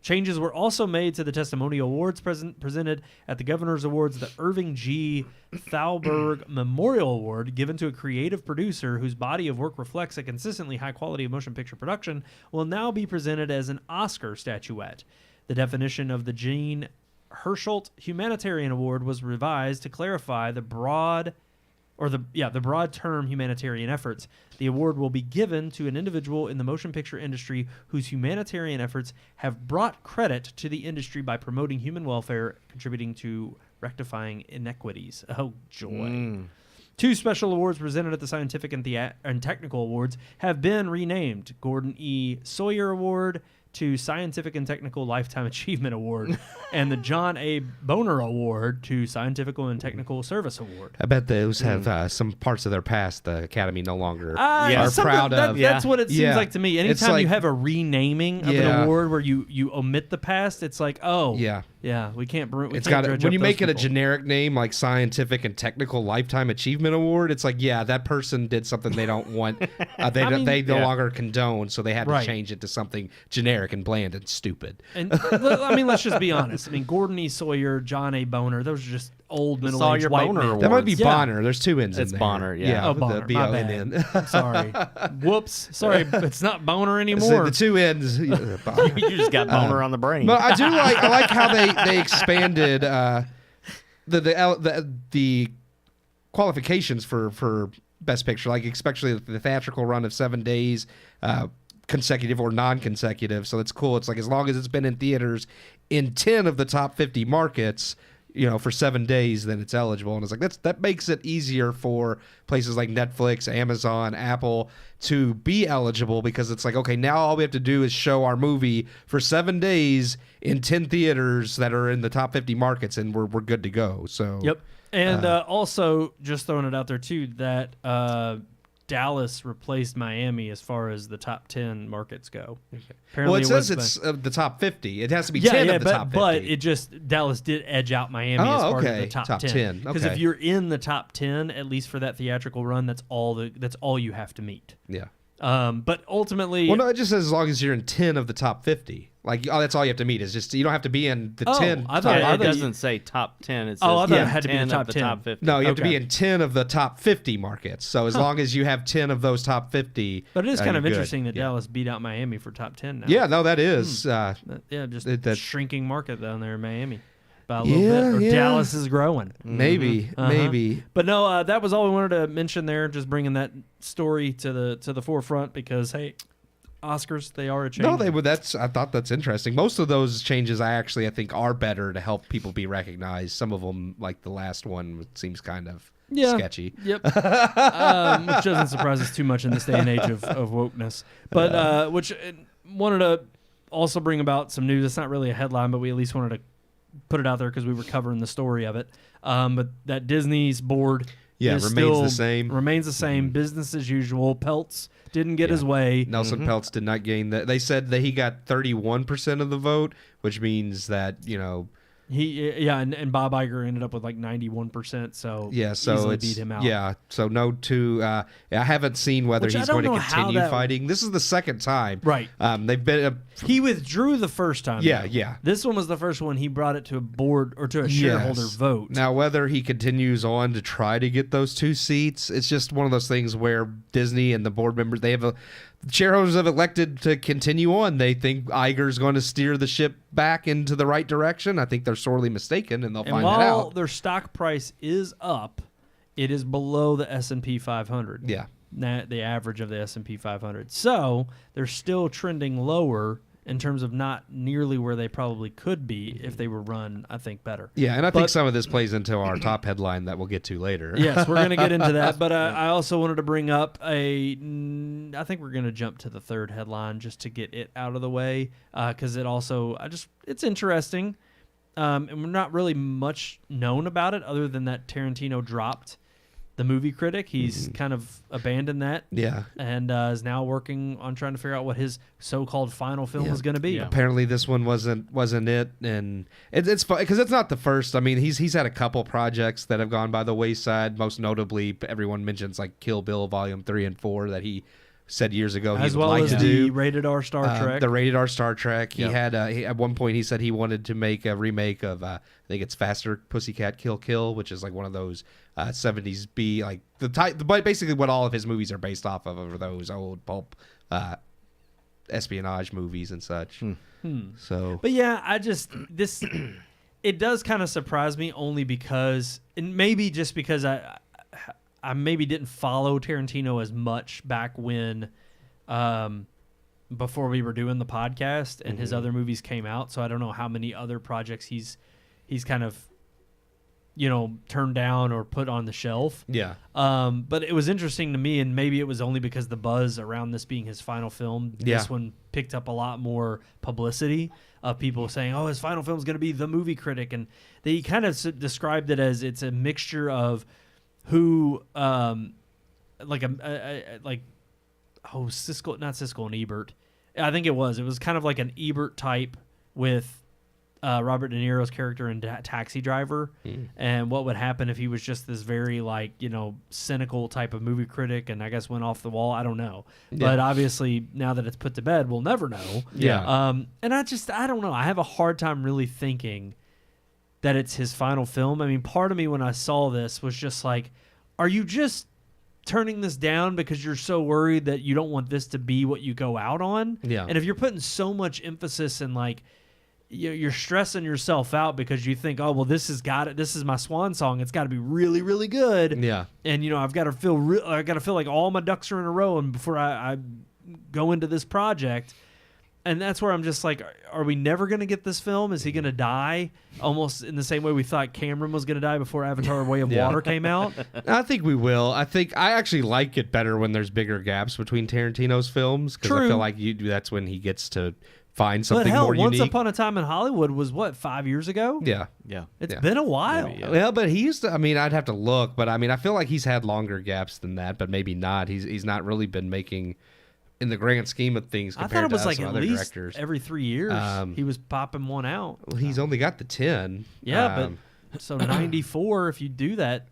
Changes were also made to the testimonial awards presented at the Governor's Awards. The Irving G. Thalberg Memorial Award, given to a creative producer whose body of work reflects a consistently high quality of motion picture production, will now be presented as an Oscar statuette. The definition of the Gene Herschelt Humanitarian Award was revised to clarify the broad term humanitarian efforts. The award will be given to an individual in the motion picture industry whose humanitarian efforts have brought credit to the industry by promoting human welfare, contributing to rectifying inequities. Oh, joy. 2 special awards presented at the Scientific and Technical Awards have been renamed. Gordon E. Sawyer Award to Scientific and Technical Lifetime Achievement Award and the John A. Boner Award to Scientific and Technical Service Award. I bet those have some parts of their past the Academy no longer are Something proud of. That's what it seems Yeah. like to me. It's Anytime like- you have a renaming of an award where you omit the past, it's like, we can't. It's got when you make it a generic name like Scientific and Technical Lifetime Achievement Award. It's like, that person did something they don't want. They no longer condone, so they had to change it to something generic and bland and stupid. And I mean, let's just be honest. I mean, Gordon E. Sawyer, John A. Boner, those are just old middle-aged Sawyer white Boner men. Awards. That might be Yeah. Bonner. There's 2 N's It's in there. Bonner, yeah. Oh, Bonner. The My B-O-N-N. bad. Sorry. Whoops. Sorry, it's not Boner So anymore. the 2 N's. Bonner. You just got boner on the brain. But I do I like how they expanded the qualifications for Best Picture, like especially the theatrical run of 7 days, consecutive or non-consecutive. So it's cool. It's like as long as it's been in theaters in 10 of the top 50 markets, for 7 days, then it's eligible. And it's like that makes it easier for places like Netflix, Amazon, Apple to be eligible, because it's like, okay, now all we have to do is show our movie for 7 days in 10 theaters that are in the top 50 markets, and we're good to go. So Yep. And also, just throwing it out there, too, that Dallas replaced Miami as far as the top 10 markets go. Apparently well, it says it's the top 50. It has to be 10 of the top 50. But it just, Dallas did edge out Miami as far as the top 10. Because if you're in the top 10, at least for that theatrical run, that's all you have to meet. Yeah. But ultimately... Well, no, it just says as long as you're in 10 of the top 50. Like, that's all you have to meet. Is just, you don't have to be in the 10. I thought it doesn't say top 10. It says I thought it had to be the 10 top of 10. top 50. No, you have to Okay. be in 10 of the top 50 markets. So as long as you have 10 of those top 50. But it is kind of you're good. interesting that Dallas beat out Miami for top 10 now. Yeah, no, that is. Just shrinking market down there in Miami by a Yeah, little bit. Or yeah. Dallas is growing. Maybe. But no, that was all we wanted to mention there. Just bringing that story to the forefront because, hey, Oscars, they are a change. No, they would. I thought that's interesting. Most of those changes, I think are better to help people be recognized. Some of them, like the last one, seems kind of sketchy. Yep. Which doesn't surprise us too much in this day and age of wokeness. But which wanted to also bring about some news. It's not really a headline, but we at least wanted to put it out there because we were covering the story of it. But that Disney's board remains the same. Remains the same. Business as usual. Peltz didn't get his way. Nelson Peltz did not gain that. They said that he got 31% of the vote, which means that, And Bob Iger ended up with like 91%, so easily beat him out. Yeah, so no two. I haven't seen whether Which I he's don't going to know how continue that- fighting. This is the second time, Right. They've been. He withdrew the first time. Yeah, though. yeah. This one was the first one he brought it to a board or to a shareholder vote. Now, whether he continues on to try to get those 2 seats, it's just one of those things where Disney and the board members, shareholders have elected to continue on. They think Iger's going to steer the ship back into the right direction. I think they're sorely mistaken, and they'll find that while out. their stock price is up, it is below the S&P 500. Yeah. The average of the S&P 500. So they're still trending lower in terms of not nearly where they probably could be if they were run, I think, better. Yeah, and I think some of this plays into our top headline that we'll get to later. Yes, we're going to get into that. But I also wanted to bring up I think we're going to jump to the third headline just to get it out of the way because it's interesting. And we're not really much known about it other than that Tarantino dropped the movie critic. He's kind of abandoned that. Yeah. And is now working on trying to figure out what his so-called final film is going to be. Yeah. Apparently, this one wasn't it, and it's fun because it's not the first. I mean, he's had a couple projects that have gone by the wayside. Most notably, everyone mentions like Kill Bill Volume 3 and 4 that he said years ago As he would well like as to the do. rated R Star Trek. The rated R Star Trek. He Yep. had at one point he said he wanted to make a remake of I think it's Faster Pussycat Kill Kill, which is like one of those 70s B like basically what all of his movies are based off of are those old pulp espionage movies and such. So, But yeah, it does kind of surprise me only because, and maybe just because I maybe didn't follow Tarantino as much back when, before we were doing the podcast and his other movies came out. So I don't know how many other projects he's kind of, turned down or put on the shelf. yeah. But it was interesting to me, and maybe it was only because the buzz around this being his final film. Yeah. This one picked up a lot more publicity of people saying, "Oh, his final film is going to be the movie critic," and they kind of described it as it's a mixture of who, Siskel and Ebert. I think it was kind of like an Ebert type with Robert De Niro's character in Taxi Driver, and what would happen if he was just this very cynical type of movie critic, and I guess went off the wall. I don't know, but obviously now that it's put to bed, we'll never know. Yeah. And I don't know. I have a hard time really thinking that it's his final film. I mean, part of me when I saw this was just like, are you just turning this down because you're so worried that you don't want this to be what you go out on? Yeah. And if you're putting so much emphasis and you're stressing yourself out because you think, oh, well, this has got it. This is my swan song. It's got to be really, really good. Yeah. And I've got to feel like all my ducks are in a row, and before I go into this project. And that's where I'm just like, are we never going to get this film? Is he going to die almost in the same way we thought Cameron was going to die before Avatar: Way of Water came out? I think we will. I actually like it better when there's bigger gaps between Tarantino's films because I True. feel like that's when he gets to find But something hell, more Once unique. Upon a Time in Hollywood was what, 5 years ago? Yeah. Yeah. It's Yeah. been a while. Maybe, yeah. Well, but he used to. I mean, I'd have to look, but I mean, I feel like he's had longer gaps than that, but maybe not. He's not really been making, in the grand scheme of things, I compared thought it was to us like and at other least directors. every 3 years he was popping one out. Well, he's only got the 10. Yeah, but so 94, if you do that,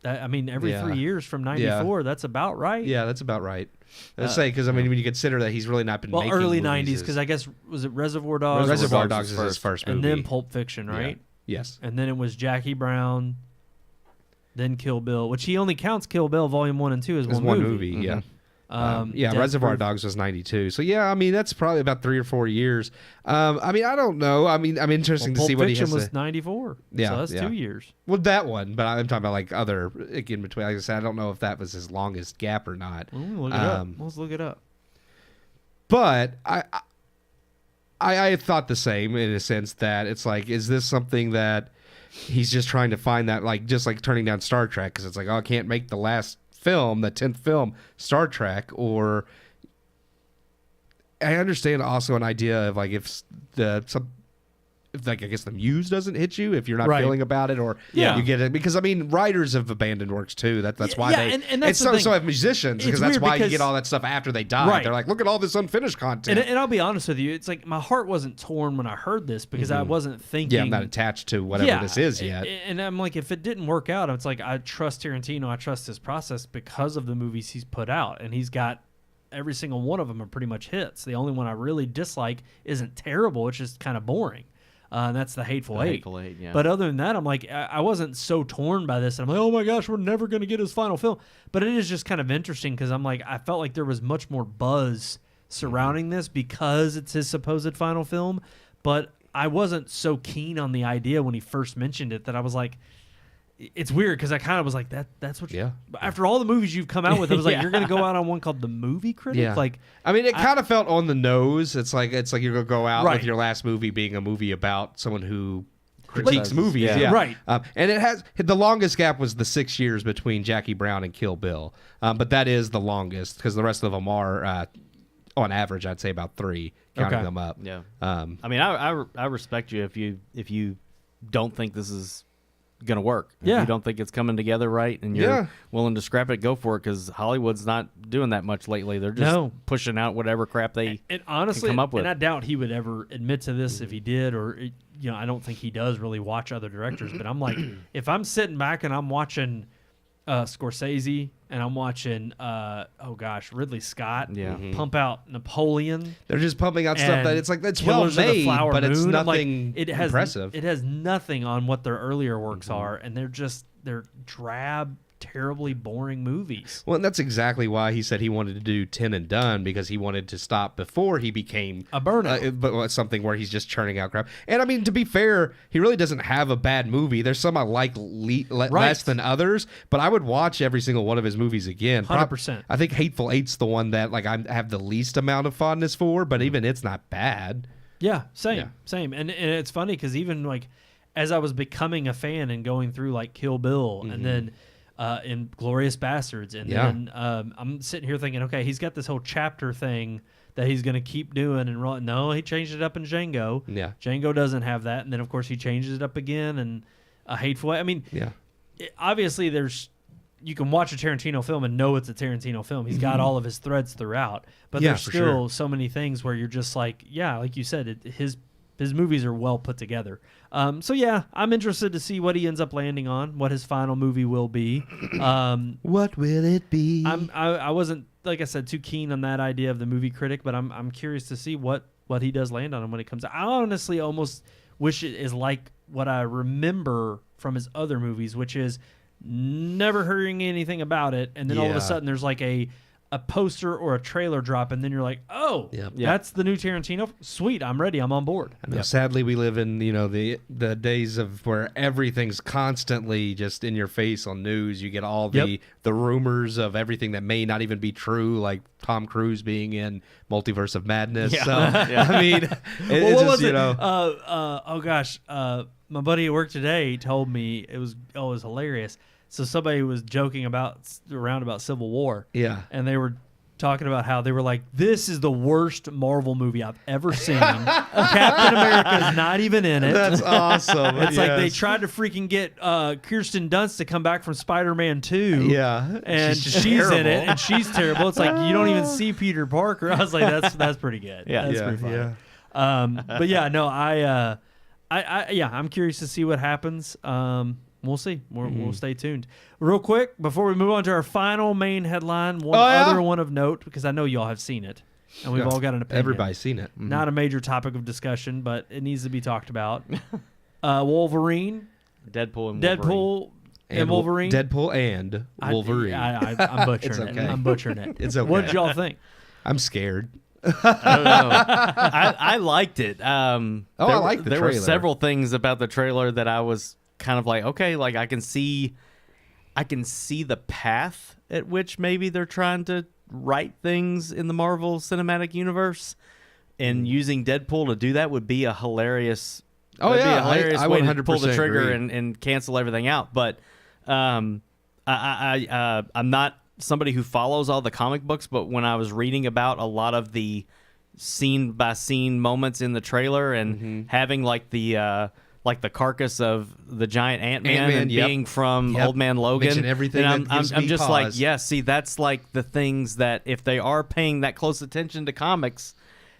I mean, every Yeah. 3 years from 94, that's about right. Yeah, that's about right. Let's say because I mean, when you consider that he's really not been Well, making early movies 90s, because I guess, was it Reservoir Dogs? Reservoir Dogs Dogs was is his first movie, and then Pulp Fiction, right? Yes. And then it was Jackie Brown, then Kill Bill, which he only counts Kill Bill Volume 1 and 2 as It's one movie. movie. Yeah. Death Reservoir Proof- Dogs was 92. So yeah, I mean that's probably about 3 or 4 years. I mean I don't know. I mean I'm interesting Well, to see Pulp what he Fiction has was to. 94. Yeah, So that's yeah. 2 years. Well, that one, but I'm talking about like other in between. Like I said, I don't know if that was his longest gap or not. Look it up. Let's look it up. But I thought the same in a sense that it's like, is this something that he's just trying to find that just like turning down Star Trek because it's like, oh, I can't make the last film, the 10th film, Star Trek, or I understand also an idea of like if like I guess the muse doesn't hit you if you're not Right. feeling about it, or Yeah. you get it because I mean writers have abandoned works too. That's why Yeah, they and that's the so thing. have musicians It's because that's weird why you because- get all that stuff after they die. Right. They're like, look at all this unfinished content. And I'll be honest with you, it's like my heart wasn't torn when I heard this because I wasn't thinking. yeah, I'm not attached to whatever this is yet. And I'm like, if it didn't work out, it's like I trust Tarantino, I trust his process because of the movies he's put out, and he's got every single one of them are pretty much hits. The only one I really dislike isn't terrible; it's just kind of boring. And that's the Hateful Eight. Hateful Eight, yeah. But other than that, I'm like, I wasn't so torn by this. I'm like, oh my gosh, we're never going to get his final film. But it is just kind of interesting because I'm like, I felt like there was much more buzz surrounding this because it's his supposed final film. But I wasn't so keen on the idea when he first mentioned it that I was like, it's weird because I kind of was like, that's what. Yeah. After all the movies you've come out with, I was like, Yeah. you're going to go out on one called The Movie Critic. Yeah. Like, I mean, it kind of felt on the nose. It's like you're gonna go out Right. with your last movie being a movie about someone who critiques Like- movies. yeah. Yeah, Right. And it has the longest gap was the 6 years between Jackie Brown and Kill Bill. But that is the longest because the rest of them are, on average, I'd say about 3, counting Okay. them up. Yeah. Um, I mean, I respect you if you don't think this is gonna work. If Yeah. you don't think it's coming together right, and you're Yeah. willing to scrap it, go for it. Because Hollywood's not doing that much lately. They're just No. pushing out whatever crap they. And honestly, come up with. and I doubt he would ever admit to this if he did, or I don't think he does really watch other directors. But I'm like, if I'm sitting back and I'm watching Scorsese and I'm watching Ridley Scott Yeah. pump out Napoleon, they're just pumping out stuff and that it's like that's well Killers of the made, Flower but it's Moon, I'm like, nothing it has, impressive. It has nothing on what their earlier works are, and they're drab, terribly boring movies. Well, and that's exactly why he said he wanted to do 10 and done because he wanted to stop before he became A burnout. but something where he's just churning out crap. And I mean, to be fair, he really doesn't have a bad movie. There's some I like less than others, but I would watch every single one of his movies again. 100%. I think Hateful Eight's the one that like I have the least amount of fondness for, but even it's not bad. Yeah, same, Yeah. same. And it's funny because even like as I was becoming a fan and going through like Kill Bill and then in Glorious Bastards, and Yeah. then I'm sitting here thinking, okay, he's got this whole chapter thing that he's going to keep doing, and no, he changed it up in Django. Yeah. Django doesn't have that, and then of course he changes it up again, and a Hateful Eight. I mean, Yeah. obviously you can watch a Tarantino film and know it's a Tarantino film. He's got all of his threads throughout, but Yeah, there's for still sure. so many things where you're just like, yeah, like you said, his movies are well put together. So yeah, I'm interested to see what he ends up landing on, what his final movie will be. What will it be? I wasn't, like I said, too keen on that idea of the movie critic, but I'm curious to see what he does land on when it comes out. I honestly almost wish it is like what I remember from his other movies, which is never hearing anything about it, and then all of Yeah. a sudden there's like a poster or a trailer drop, and then you're like, oh, Yep. that's the new Tarantino. Sweet, I'm ready. I'm on board. I know, sadly, we live in the days of where everything's constantly just in your face on news. You get all the rumors of everything that may not even be true, like Tom Cruise being in Multiverse of Madness. Yeah. So I mean, Well, what it's was just, it? Oh gosh, my buddy at work today told me it was hilarious. So somebody was joking around about Civil War. Yeah. And they were talking about how they were like, this is the worst Marvel movie I've ever seen. Captain America's not even in it. That's awesome. It's like they tried to freaking get Kirsten Dunst to come back from Spider-Man 2. Yeah. And She's just she's in terrible. it, and she's terrible. It's like you don't even see Peter Parker. I was like, that's pretty good. Yeah. That's Yeah, pretty funny. yeah. But yeah, no, I'm curious to see what happens. We'll see. We'll stay tuned. Real quick, before we move on to our final main headline, other one of note, because I know y'all have seen it, and we've all got an opinion. Everybody's seen it. Not a major topic of discussion, but it needs to be talked about. Wolverine, Deadpool and Wolverine. Deadpool, and Wolverine. Deadpool and Wolverine. I'm butchering it. okay. I'm butchering it. It's okay. What did y'all think? I'm scared. I don't know. I liked it. I liked the There were trailer. several things about the trailer that I was kind of like, okay, like I can see the path at which maybe they're trying to write things in the Marvel Cinematic Universe, and using Deadpool to do that would be a hilarious. Oh, that'd yeah, be a hilarious I way to pull the 100% trigger agree. and cancel everything out. But I'm not somebody who follows all the comic books, but when I was reading about a lot of the scene by scene moments in the trailer, and having like the carcass of the giant Ant-Man and being from Old Man Logan. Mention everything and that gives I'm me just pause. like, yeah, see, that's like the things that if they are paying that close attention to comics,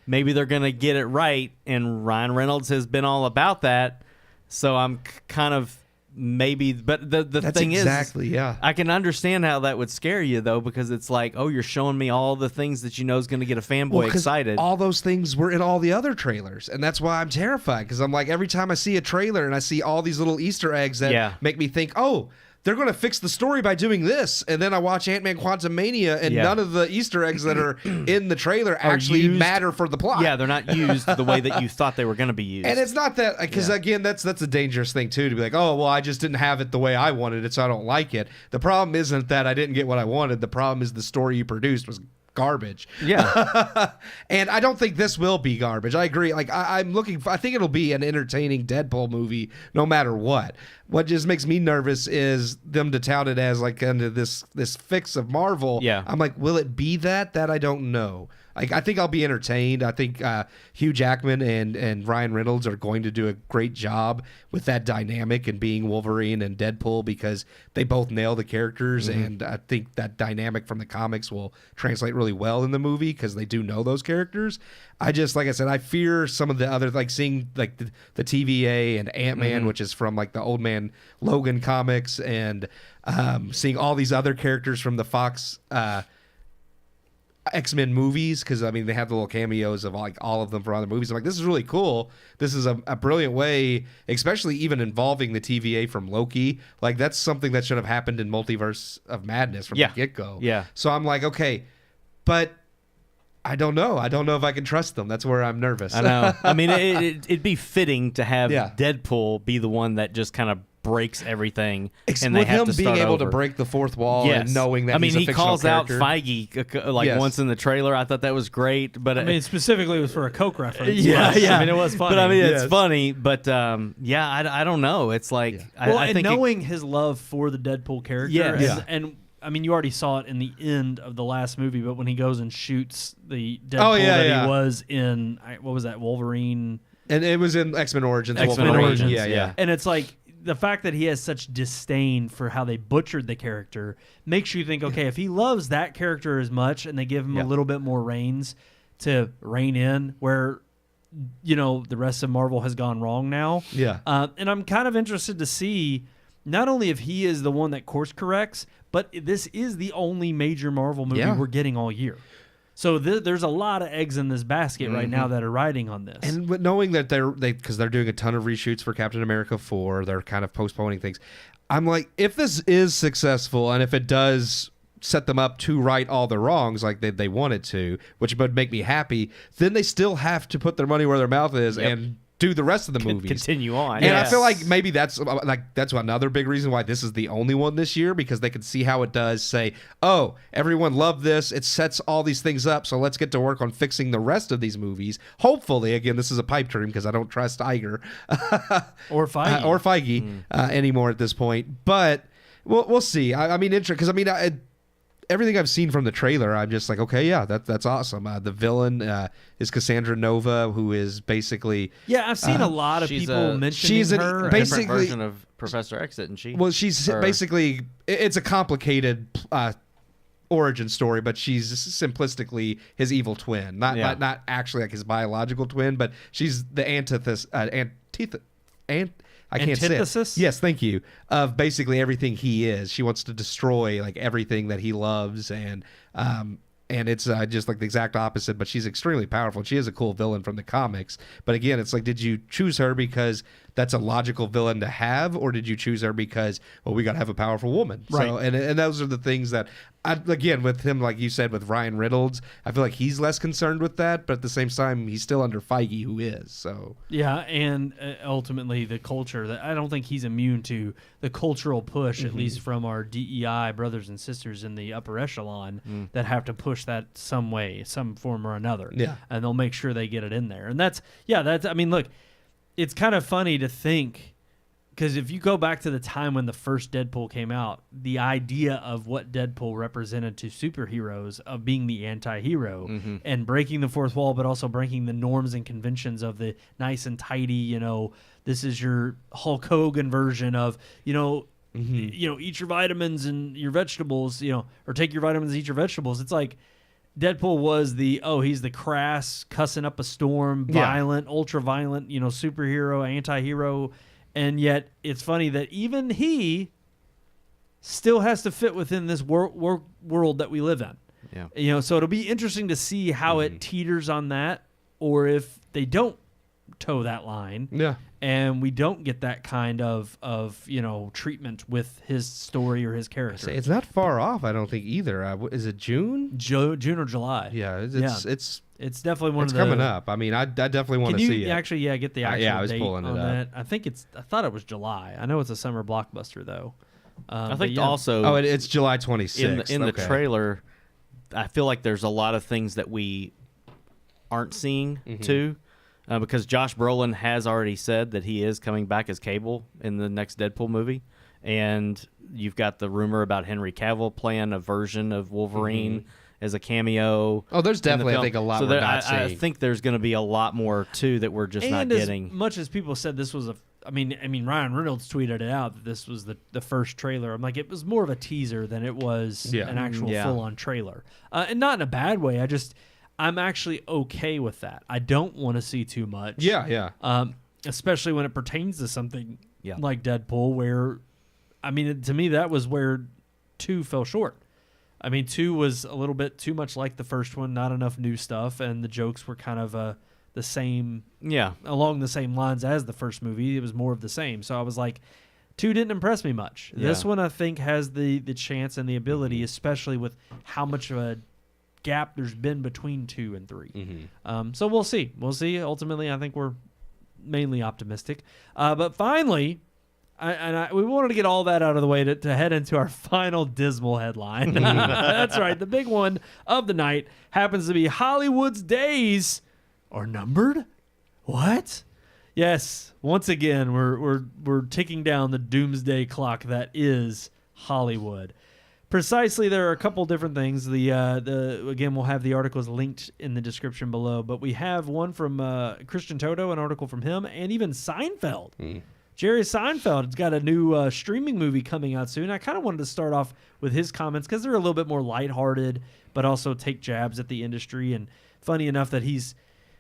maybe they're going to get it right. And Ryan Reynolds has been all about that. So I'm kind of maybe, but the thing is, I can understand how that would scare you though, because it's like, oh, you're showing me all the things that you know is going to get a fanboy excited. All those things were in all the other trailers, and that's why I'm terrified, because I'm like, every time I see a trailer and I see all these little Easter eggs that make me think, oh, they're going to fix the story by doing this, and then I watch Ant-Man Quantumania, and none of the Easter eggs that are in the trailer actually matter for the plot. Yeah, they're not used the way that you thought they were going to be used. And it's not that, because again, that's a dangerous thing too, to be like, oh, well, I just didn't have it the way I wanted it, so I don't like it. The problem isn't that I didn't get what I wanted. The problem is the story you produced was garbage. Yeah. And I don't think this will be garbage. I agree. Like I think it'll be an entertaining Deadpool movie no matter what. What just makes me nervous is them to tout it as like kind of this fix of Marvel. Yeah. I'm like, will it be that? That I don't know. I think I'll be entertained. I think Hugh Jackman and Ryan Reynolds are going to do a great job with that dynamic and being Wolverine and Deadpool, because they both nail the characters, and I think that dynamic from the comics will translate really well in the movie because they do know those characters. I just, like I said, I fear some of the other, like seeing like the TVA and Ant-Man, which is from like the Old Man Logan comics, and seeing all these other characters from the Fox X-Men movies, because I mean they have the little cameos of like all of them from other movies. I'm like, this is really cool. This is a brilliant way, especially even involving the TVA from Loki. Like that's something that should have happened in Multiverse of Madness from the get-go. Yeah. So I'm like, okay, but I don't know. I don't know if I can trust them. That's where I'm nervous. I know. I mean, it'd be fitting to have Yeah. Deadpool be the one that just kind of breaks everything, and they with have him to start being able over. to break the fourth wall Yes. and knowing that I mean, he's a he fictional calls character. out Feige like Yes. once in the trailer. I thought that was great, but I mean, specifically it was for a Coke reference. yeah. I mean, it was funny. But I mean, Yes. it's funny. But I don't know. It's like well, I and think knowing his love for the Deadpool character, Yes. and I mean, you already saw it in the end of the last movie, but when he goes and shoots the Deadpool that he was in, what was that, Wolverine? And it was in X-Men Origins. X-Men Wolverine. Origins. Yeah. And it's like the fact that he has such disdain for how they butchered the character makes you think, okay, if he loves that character as much and they give him a little bit more reins to rein in where, you know, the rest of Marvel has gone wrong now. Yeah. And I'm kind of interested to see not only if he is the one that course corrects, but this is the only major Marvel movie we're getting all year. So there's a lot of eggs in this basket right now that are riding on this. And with knowing that because they're doing a ton of reshoots for Captain America 4, they're kind of postponing things. I'm like, if this is successful and if it does set them up to right all the wrongs like they wanted to, which would make me happy, then they still have to put their money where their mouth is and do the rest of the movies. continue on. And I feel like maybe that's another big reason why this is the only one this year, because they can see how it does say, oh, everyone loved this. It sets all these things up. So let's get to work on fixing the rest of these movies. Hopefully, again, this is a pipe dream because I don't trust Iger or Feige. Anymore at this point. But we'll see. I mean, because I mean, everything I've seen from the trailer, I'm just like, okay, yeah, that's awesome. The villain is Cassandra Nova, who is basically I've seen a lot of people mentioning her. Basically, different version of Professor X, isn't she? Well, she's basically, it's a complicated origin story, but she's simplistically his evil twin, not actually like his biological twin, but she's the antithesis. I can't say it. Antithesis? Yes, thank you. Of basically everything he is. She wants to destroy like everything that he loves, and it's just like the exact opposite. But she's extremely powerful. She is a cool villain from the comics. But again, it's like, did you choose her because that's a logical villain to have, or did you choose her because, well, we got to have a powerful woman? Right. So, and those are the things that, again, with him, like you said, with Ryan Reynolds, I feel like he's less concerned with that, but at the same time, he's still under Feige, who is. So yeah, and ultimately the culture that I don't think he's immune to the cultural push, at least from our DEI brothers and sisters in the upper echelon that have to push that some way, some form or another. Yeah, and they'll make sure they get it in there. And that's I mean, look, it's kind of funny to think because if you go back to the time when the first Deadpool came out, the idea of what Deadpool represented to superheroes of being the anti-hero and breaking the fourth wall, but also breaking the norms and conventions of the nice and tidy, this is your Hulk Hogan version of, eat your vitamins and your vegetables, or take your vitamins and eat your vegetables. It's like Deadpool was he's the crass, cussing up a storm, violent, ultra-violent, superhero, anti-hero. And yet it's funny that even he still has to fit within this world that we live in. Yeah. So it'll be interesting to see how it teeters on that, or if they don't toe that line. Yeah. And we don't get that kind of treatment with his story or his character. It's not far off, I don't think either. Is it June? June or July? Yeah, it's definitely one it's of the coming up. I mean, I definitely want to see it. Actually, get the actual yeah, I was date pulling it on up. that. I thought it was July. I know it's a summer blockbuster though. I think also it's July 26th. In the trailer, I feel like there's a lot of things that we aren't seeing too. Because Josh Brolin has already said that he is coming back as Cable in the next Deadpool movie. And you've got the rumor about Henry Cavill playing a version of Wolverine as a cameo. Oh, there's definitely, I think, a lot so we're not seeing. I think there's going to be a lot more, too, that we're just not getting. As much as people said this was I mean, Ryan Reynolds tweeted it out that this was the first trailer. I'm like, it was more of a teaser than it was an actual full-on trailer. And not in a bad way. I'm actually okay with that. I don't want to see too much. Yeah. Especially when it pertains to something like Deadpool, where, to me, that was where 2 fell short. 2 was a little bit too much like the first one, not enough new stuff, and the jokes were kind of the same, along the same lines as the first movie. It was more of the same. So I was like, 2 didn't impress me much. Yeah. This one, I think, has the chance and the ability, especially with how much of a gap there's been between 2 and 3. So we'll see. Ultimately, I think we're mainly optimistic. But finally, we wanted to get all that out of the way to head into our final dismal headline. That's right. The big one of the night happens to be Hollywood's days are numbered. What? Yes. Once again, we're ticking down the doomsday clock that is Hollywood. Precisely, there are a couple different things. Again, we'll have the articles linked in the description below, but we have one from Christian Toto, an article from him, and even Seinfeld. Jerry Seinfeld has got a new streaming movie coming out soon. I kind of wanted to start off with his comments because they're a little bit more lighthearted, but also take jabs at the industry. And funny enough that he's,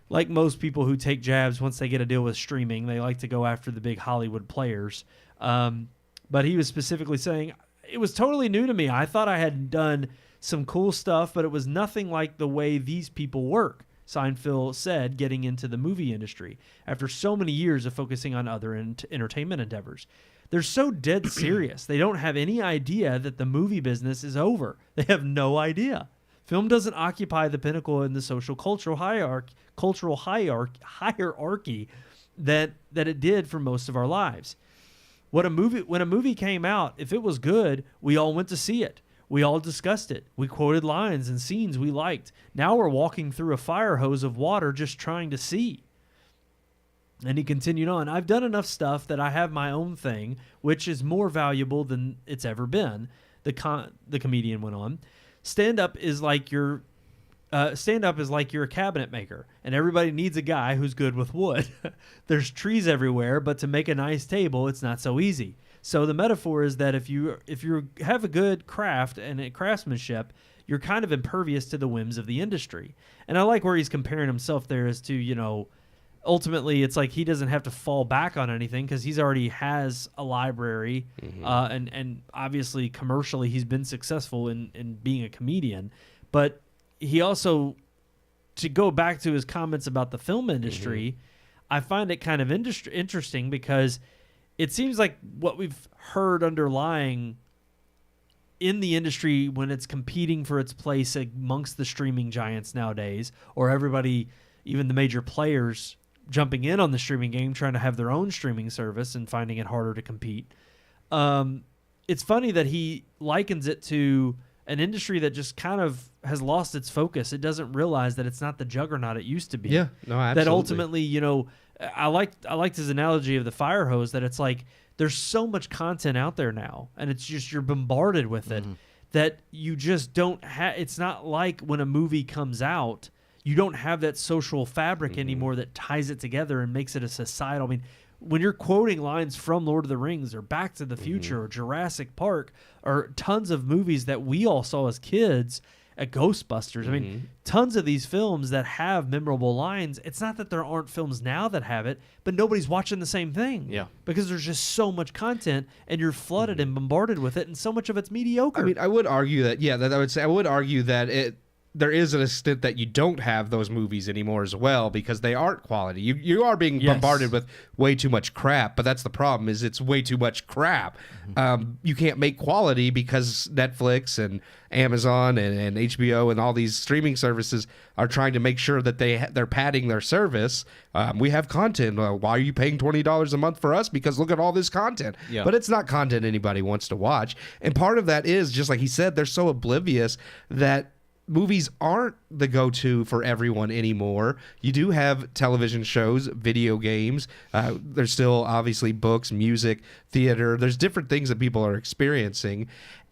like most people who take jabs once they get a deal with streaming, they like to go after the big Hollywood players. But he was specifically saying, it was totally new to me. I thought I had done some cool stuff, but it was nothing like the way these people work, Seinfeld said, getting into the movie industry after so many years of focusing on other entertainment endeavors. They're so dead serious. They don't have any idea that the movie business is over. They have no idea. Film doesn't occupy the pinnacle in the social cultural hierarchy that it did for most of our lives. When a movie came out, if it was good, we all went to see it. We all discussed it. We quoted lines and scenes we liked. Now we're walking through a fire hose of water just trying to see. And he continued on, I've done enough stuff that I have my own thing, which is more valuable than it's ever been. The comedian went on. Stand-up is like you're a cabinet maker, and everybody needs a guy who's good with wood. There's trees everywhere, but to make a nice table, it's not so easy. So the metaphor is that if you have a good craft and a craftsmanship, you're kind of impervious to the whims of the industry. And I like where he's comparing himself there as to, ultimately it's like he doesn't have to fall back on anything because he's already has a library, and obviously commercially he's been successful in being a comedian. But he also, to go back to his comments about the film industry, I find it kind of interesting because it seems like what we've heard underlying in the industry when it's competing for its place amongst the streaming giants nowadays, or everybody, even the major players, jumping in on the streaming game, trying to have their own streaming service and finding it harder to compete. It's funny that he likens it to an industry that just kind of has lost its focus. It doesn't realize that it's not the juggernaut it used to be. Yeah, no, absolutely. That ultimately, I liked his analogy of the fire hose, that it's like there's so much content out there now, and it's just you're bombarded with it that you just don't have. It's not like when a movie comes out, you don't have that social fabric anymore that ties it together and makes it a societal. I mean, when you're quoting lines from Lord of the Rings or Back to the Future or Jurassic Park or tons of movies that we all saw as kids, at Ghostbusters. I mean, tons of these films that have memorable lines. It's not that there aren't films now that have it, but nobody's watching the same thing. Yeah. Because there's just so much content and you're flooded and bombarded with it, and so much of it's mediocre. I mean, I would argue that, I would argue that there is an extent that you don't have those movies anymore as well, because they aren't quality. You are being bombarded with way too much crap, but that's the problem, is it's way too much crap. You can't make quality because Netflix and Amazon and HBO and all these streaming services are trying to make sure that they're padding their service. We have content. Why are you paying $20 a month for us? Because look at all this content. Yeah. But it's not content anybody wants to watch. And part of that is, just like he said, they're so oblivious that movies aren't the go-to for everyone anymore. You do have television shows, video games. There's still obviously books, music, theater. There's different things that people are experiencing.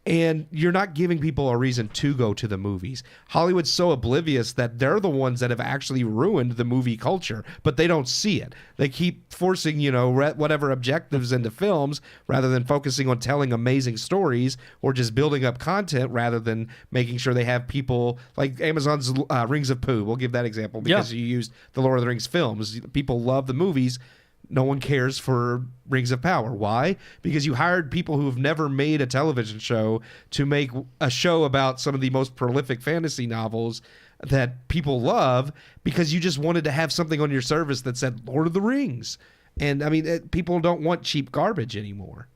And you're not giving people a reason to go to the movies. Hollywood's so oblivious that they're the ones that have actually ruined the movie culture, but they don't see it. They keep forcing, whatever objectives into films rather than focusing on telling amazing stories or just building up content rather than making sure they have people like Amazon's Rings of Pooh. We'll give that example because you used the Lord of the Rings films. People love the movies. No one cares for Rings of Power. Why? Because you hired people who have never made a television show to make a show about some of the most prolific fantasy novels that people love, because you just wanted to have something on your service that said Lord of the Rings. And I mean, people don't want cheap garbage anymore.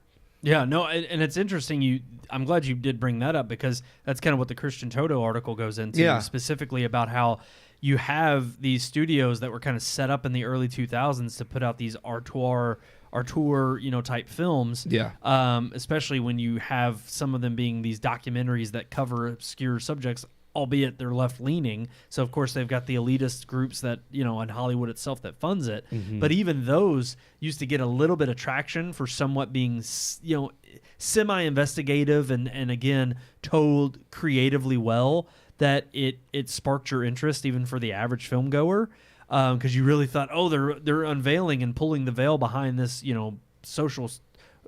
Yeah, no, and it's interesting. I'm glad you did bring that up, because that's kind of what the Christian Toto article goes into, specifically about how you have these studios that were kind of set up in the early 2000s to put out these auteur, type films. Yeah. Especially when you have some of them being these documentaries that cover obscure subjects, albeit they're left-leaning. So, of course, they've got the elitist groups that, and Hollywood itself that funds it. But even those used to get a little bit of traction for somewhat being, semi-investigative and again, told creatively well, that it sparked your interest even for the average film goer, because you really thought, they're unveiling and pulling the veil behind this, social,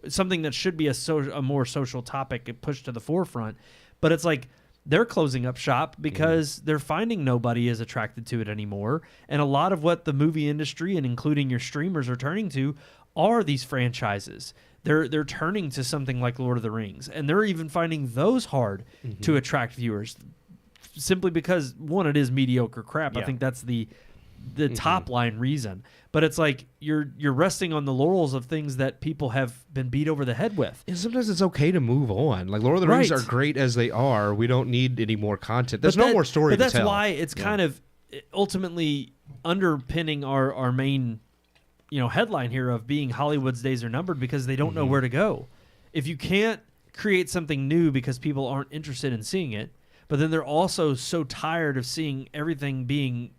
something that should be a more social topic pushed to the forefront. But it's like they're closing up shop because they're finding nobody is attracted to it anymore. And a lot of what the movie industry and including your streamers are turning to are these franchises. They're turning to something like Lord of the Rings, and they're even finding those hard to attract viewers, simply because, one, it is mediocre crap. I think that's the top line reason. But it's like you're resting on the laurels of things that people have been beat over the head with. And sometimes it's okay to move on. Like, Lord of the Rings are great as they are. We don't need any more content. There's no more story to tell. But that's why it's kind of ultimately underpinning our main headline here of being Hollywood's days are numbered, because they don't know where to go. If you can't create something new because people aren't interested in seeing it, but then they're also so tired of seeing everything being,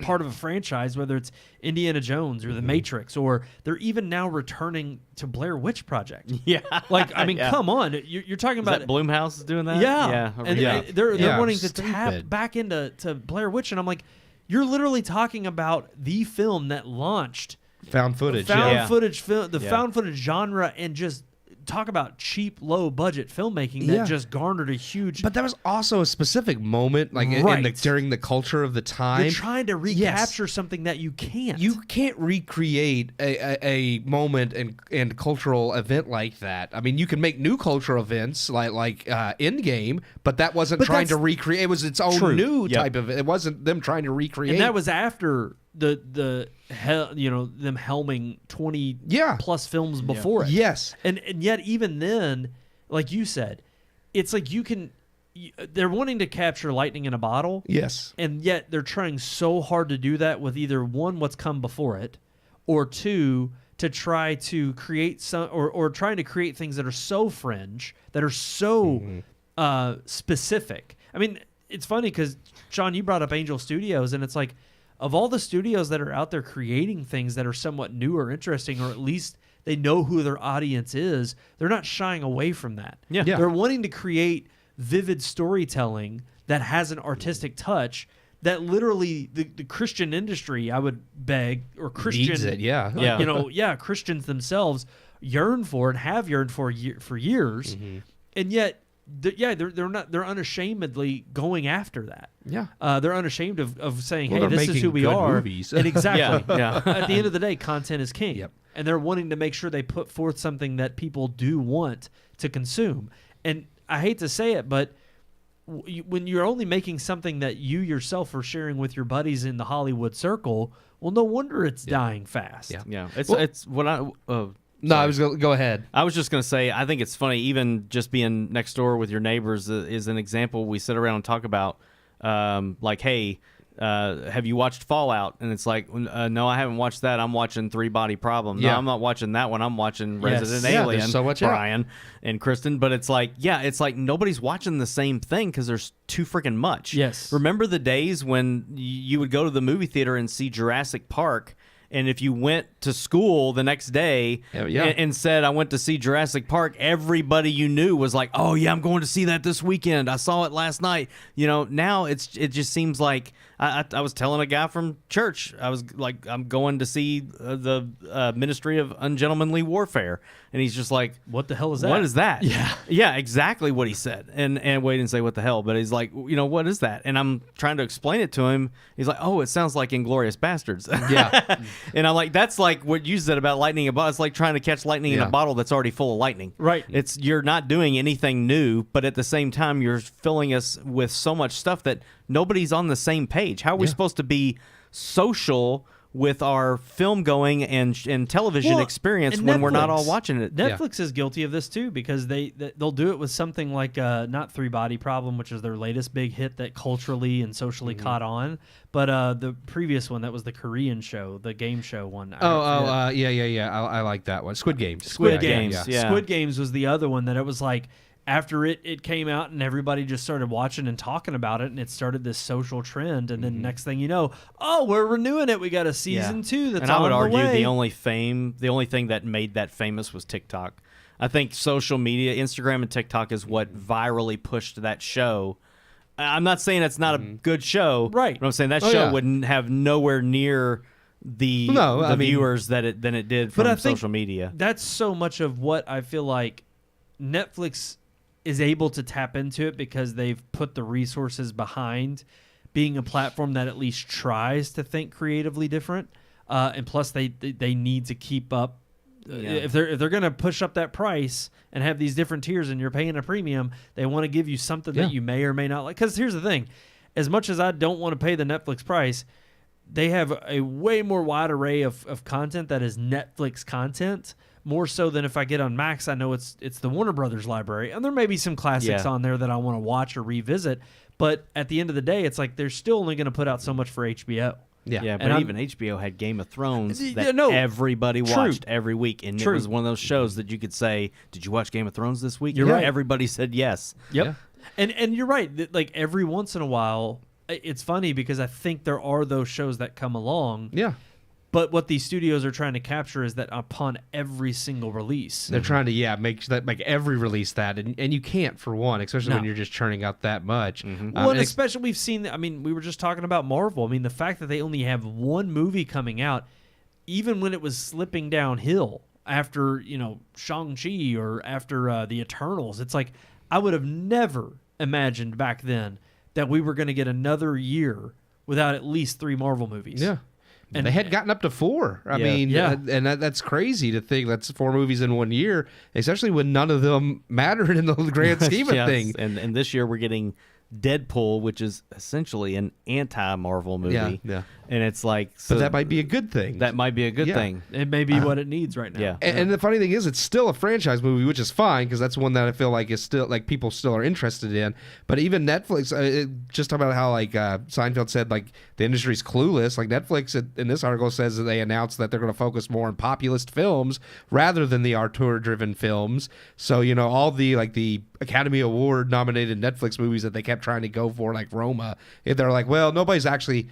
part of a franchise, whether it's Indiana Jones or The Matrix, or they're even now returning to Blair Witch Project. Yeah. Like, I mean, come on. You're talking about... Is that Blumhouse is doing that? Yeah. Yeah. They're wanting to tap back into Blair Witch, and I'm like, you're literally talking about the film that launched... Found footage. Footage film, found footage genre, and just... Talk about cheap, low-budget filmmaking that just garnered a huge... But that was also a specific moment, like during the culture of the time. You're trying to recapture something that you can't. You can't recreate a moment and cultural event like that. I mean, you can make new cultural events like Endgame, but that wasn't trying to recreate. It was its own new type of... It wasn't them trying to recreate. And that was after... them helming 20 plus films before it. Yes. And yet even then, like you said, it's like they're wanting to capture lightning in a bottle. Yes. And yet they're trying so hard to do that with either one, what's come before it, or two, to try to create or trying to create things that are so fringe, that are so specific. I mean, it's funny because, Sean, you brought up Angel Studios, and it's like, of all the studios that are out there creating things that are somewhat new or interesting, or at least they know who their audience is. They're not shying away from that. Yeah. Yeah. They're wanting to create vivid storytelling that has an artistic touch that literally the Christian industry, I would beg, or Christian, Needs it, yeah. Yeah. Christians themselves yearn for and have yearned for years, and yet, they're unashamedly going after that. Yeah. They're unashamed of saying, Well, "Hey, they're this is making who we good are." movies. And exactly. Yeah. At the end of the day, content is king. Yep. And they're wanting to make sure they put forth something that people do want to consume. And I hate to say it, but when you're only making something that you yourself are sharing with your buddies in the Hollywood circle, well, no wonder it's dying fast. Yeah. Yeah. It's what I. No, I was going to go ahead. I was just going to say, I think it's funny, even just being next door with your neighbors is an example. We sit around and talk about, like, hey, have you watched Fallout? And it's like, no, I haven't watched that. I'm watching Three Body Problem. No, Yeah. I'm not watching that one. I'm watching Yes. Resident Yeah, Alien, there's so much out. Brian and Kristen. But it's like, it's like nobody's watching the same thing because there's too freaking much. Yes. Remember the days when you would go to the movie theater and see Jurassic Park? And if you went to school the next day and said, I went to see Jurassic Park, everybody you knew was like, oh, yeah, I'm going to see that this weekend. I saw it last night. Now it just seems like I was telling a guy from church, I was like, I'm going to see the Ministry of Ungentlemanly Warfare. And he's just like, What the hell is that? What is that? Yeah. Yeah, exactly what he said. And wait, didn't say what the hell, but he's like, what is that? And I'm trying to explain it to him. He's like, oh, it sounds like Inglourious Bastards. Yeah. And I'm like, that's like what you said about lightning in a bottle. It's like trying to catch lightning in a bottle that's already full of lightning. Right. You're not doing anything new, but at the same time, you're filling us with so much stuff that nobody's on the same page. How are we supposed to be social with our film going and television experience and when we're not Netflix. all watching it? Netflix is guilty of this too, because they'll do it with something like not Three Body Problem, which is their latest big hit that culturally and socially caught on, but the previous one that was the Korean show, the game show one. Yeah. I like that one. Squid Games. Squid Games. Yeah. Squid Games was the other one that it was like, after it came out and everybody just started watching and talking about it, and it started this social trend, and then next thing you know, we're renewing it. We got a season 2 that's and I would on the argue way. the only thing that made that famous was TikTok. I think social media, Instagram and TikTok, is what virally pushed that show. I'm not saying it's not a good show, Right. But I'm saying that show wouldn't have nowhere near the viewers than it did from But I think social media. That's so much of what I feel like Netflix is able to tap into it, because they've put the resources behind being a platform that at least tries to think creatively different, and plus they need to keep up. If they're going to push up that price and have these different tiers and you're paying a premium, they want to give you something that you may or may not like. Because here's the thing, as much as I don't want to pay the Netflix price, they have a way more wide array of content that is Netflix content, more so than if I get on Max. I know it's the Warner Brothers library, and there may be some classics on there that I want to watch or revisit, but at the end of the day, it's like they're still only going to put out so much for HBO. Yeah, And but even HBO had Game of Thrones that no, everybody true. watched every week, and True. it was one of those shows that you could say, "Did you watch Game of Thrones this week?" You're And right. Everybody said yes. Yep. And you're right. Like every once in a while, it's funny because I think there are those shows that come along. Yeah. But what these studios are trying to capture is that upon every single release, They're trying to make every release that, and you can't, for one, especially when No. you're just churning out that much. well, and especially we've seen. I mean, we were just talking about Marvel. I mean, the fact that they only have one movie coming out, even when it was slipping downhill after Shang-Chi or after the Eternals, it's like I would have never imagined back then that we were going to get another year without at least 3 Marvel movies. Yeah. And they had gotten up to 4. I mean, and that's crazy to think that's 4 movies in 1 year, especially when none of them mattered in the grand scheme of Yes, things. And this year we're getting Deadpool, which is essentially an anti-Marvel movie. Yeah. And it's like, But that might be a good thing. that might be a good Yeah. thing. It may be what it needs right now. Yeah. And the funny thing is, it's still a franchise movie, which is fine because that's one that I feel like is still like people still are interested in. But even Netflix, just talking about how like Seinfeld said, like the industry's clueless. Like Netflix in this article says that they announced that they're going to focus more on populist films rather than the auteur-driven films. So all the Academy Award nominated Netflix movies that they kept trying to go for, like Roma, they're like, well, nobody's actually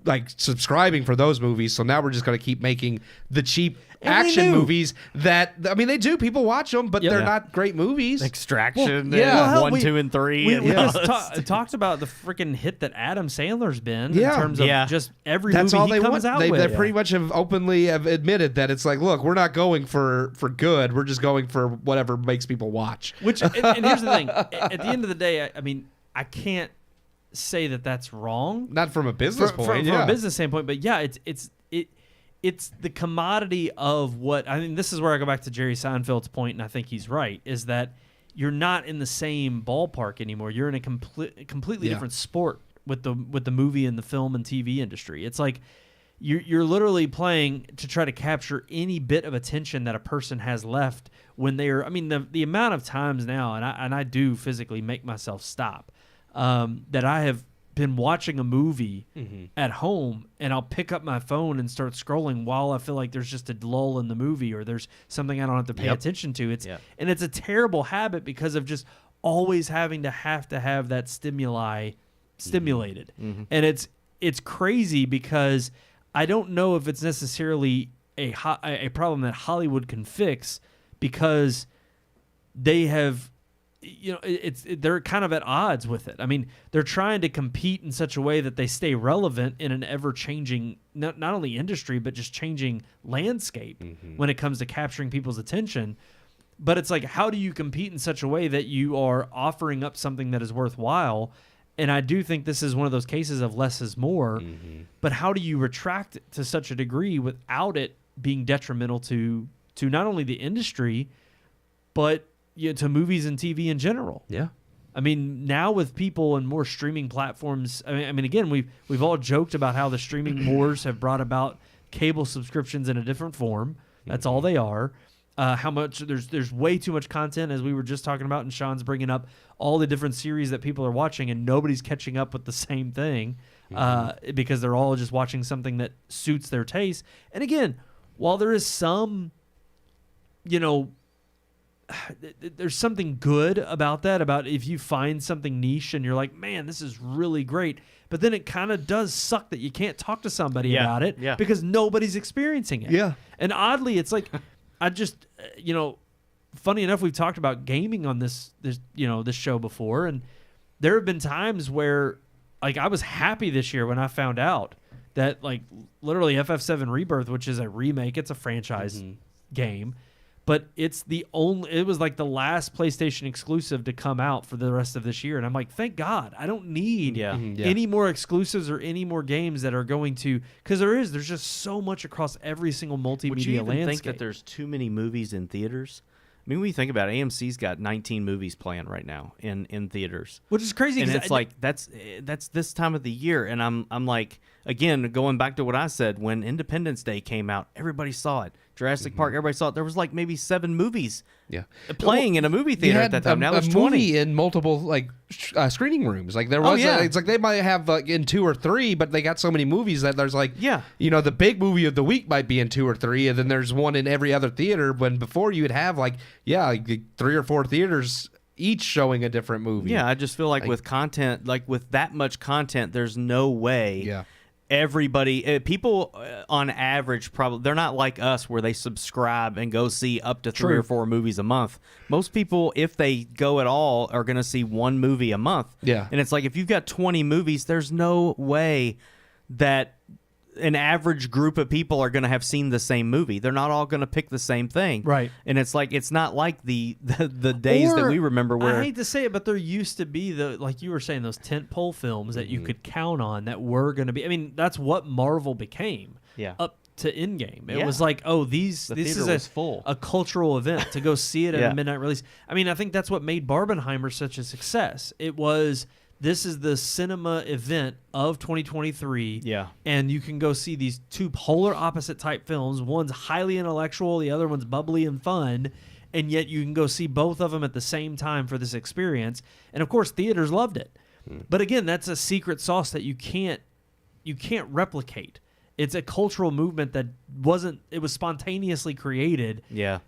like subscribing for those movies, so now we're just going to keep making the cheap And they action do. movies that, I mean, they do, people watch them, but they're not great movies. Extraction, yeah. 1, 2, and 3. We you know, just talked about the freaking hit that Adam Sandler's been Yeah. in terms of Yeah. just every That's movie all he they comes want. out They with. pretty much have openly have admitted that it's like, look, we're not going for good. We're just going for whatever makes people watch. Which, and here's the thing: at the end of the day, I mean, I can't say that that's wrong Not from a business point. from a business standpoint, but yeah, it's the commodity of what I mean. This is where I go back to Jerry Seinfeld's point, and I think he's right: is that you're not in the same ballpark anymore. You're in a completely different sport with the movie and the film and TV industry. It's like you're literally playing to try to capture any bit of attention that a person has left when they are. I mean, the amount of times now, and I do physically make myself stop, that I have been watching a movie at home and I'll pick up my phone and start scrolling while I feel like there's just a lull in the movie or there's something I don't have to pay attention to. And it's a terrible habit because of just always having to have that stimuli stimulated. And it's crazy because I don't know if it's necessarily a problem that Hollywood can fix because they have, you know, they're kind of at odds with it. I mean, they're trying to compete in such a way that they stay relevant in an ever-changing, not only industry, but just changing landscape when it comes to capturing people's attention. But it's like, how do you compete in such a way that you are offering up something that is worthwhile? And I do think this is one of those cases of less is more. But how do you retract it to such a degree without it being detrimental to not only the industry, but to movies and TV in general? Yeah. I mean, now with people and more streaming platforms, I mean, again, we've all joked about how the streaming wars have brought about cable subscriptions in a different form. That's all they are. How much there's way too much content, as we were just talking about, and Sean's bringing up all the different series that people are watching, and nobody's catching up with the same thing because they're all just watching something that suits their taste. And again, while there is some, there's something good about that, about if you find something niche and you're like, man, this is really great, but then it kind of does suck that you can't talk to somebody about it because nobody's experiencing it. Yeah. And oddly, it's like, I just, funny enough, we've talked about gaming on this show before, and there have been times where, like, I was happy this year when I found out that, like, literally FF7 Rebirth, which is a remake, it's a franchise game, but it was like the last PlayStation exclusive to come out for the rest of this year, and I'm like, thank God, I don't need any more exclusives or any more games that are going to, because there's just so much across every single multimedia Would you even landscape. think that there's too many movies in theaters? I mean, when you think about it, AMC's got 19 movies playing right now in theaters, which is crazy. And it's like that's this time of the year, and I'm like, again, going back to what I said, when Independence Day came out, everybody saw it. Jurassic Park, everybody saw it. There was like maybe 7 movies playing in a movie theater at that time. Now there's 20 movie in multiple screening rooms. Like there was, it's like they might have like in 2 or 3, but they got so many movies that there's like, the big movie of the week might be in 2 or 3, and then there's one in every other theater. When before you would have like 3 or 4 theaters each showing a different movie. Yeah, I just feel like with content, like with that much content, there's no way. Yeah. Everybody, people on average, probably they're not like us where they subscribe and go see up to 3 or 4 movies a month. Most people, if they go at all, are going to see 1 movie a month. Yeah. And it's like, if you've got 20 movies, there's no way that an average group of people are going to have seen the same movie. They're not all going to pick the same thing. Right. And it's like, it's not like the days that we remember where... I hate to say it, but there used to be, like you were saying, those tentpole films that you could count on that were going to be... I mean, that's what Marvel became up to Endgame. It was like, this is full. A cultural event to go see it at a midnight release. I mean, I think that's what made Barbenheimer such a success. It was... This is the cinema event of 2023. Yeah. And you can go see these 2 polar opposite type films. One's highly intellectual, the other one's bubbly and fun. And yet you can go see both of them at the same time for this experience. And of course, theaters loved it. But again, that's a secret sauce that you can't replicate. It's a cultural movement that it was spontaneously created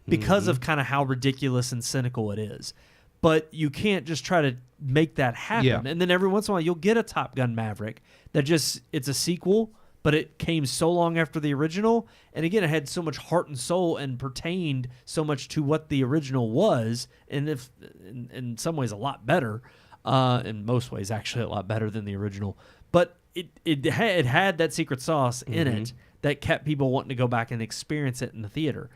because of kind of how ridiculous and cynical it is. But you can't just try to make that happen. Yeah. And then every once in a while, you'll get a Top Gun Maverick that it's a sequel, but it came so long after the original, and again, it had so much heart and soul and pertained so much to what the original was, and if in some ways a lot better, in most ways actually a lot better than the original. But it had that secret sauce in it that kept people wanting to go back and experience it in the theater.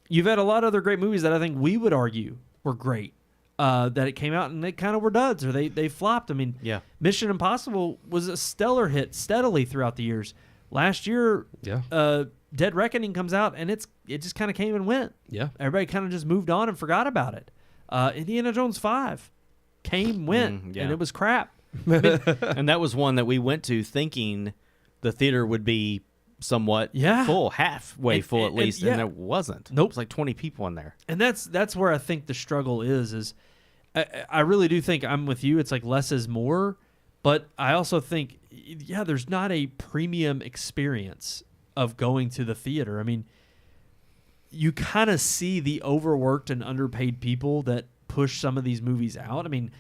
You've had a lot of other great movies that I think we would argue were great. That it came out and they kind of were duds or they flopped. I mean, Mission Impossible was a stellar hit steadily throughout the years. Last year, Dead Reckoning comes out and it just kind of came and went. Yeah, everybody kind of just moved on and forgot about it. Indiana Jones 5 came, went, and it was crap. I mean, and that was one that we went to thinking the theater would be somewhat full, halfway full at least, and it wasn't. Nope. It was like 20 people in there. And that's where I think the struggle is I really do think I'm with you. It's like less is more, but I also think, there's not a premium experience of going to the theater. I mean, you kind of see the overworked and underpaid people that push some of these movies out. I mean,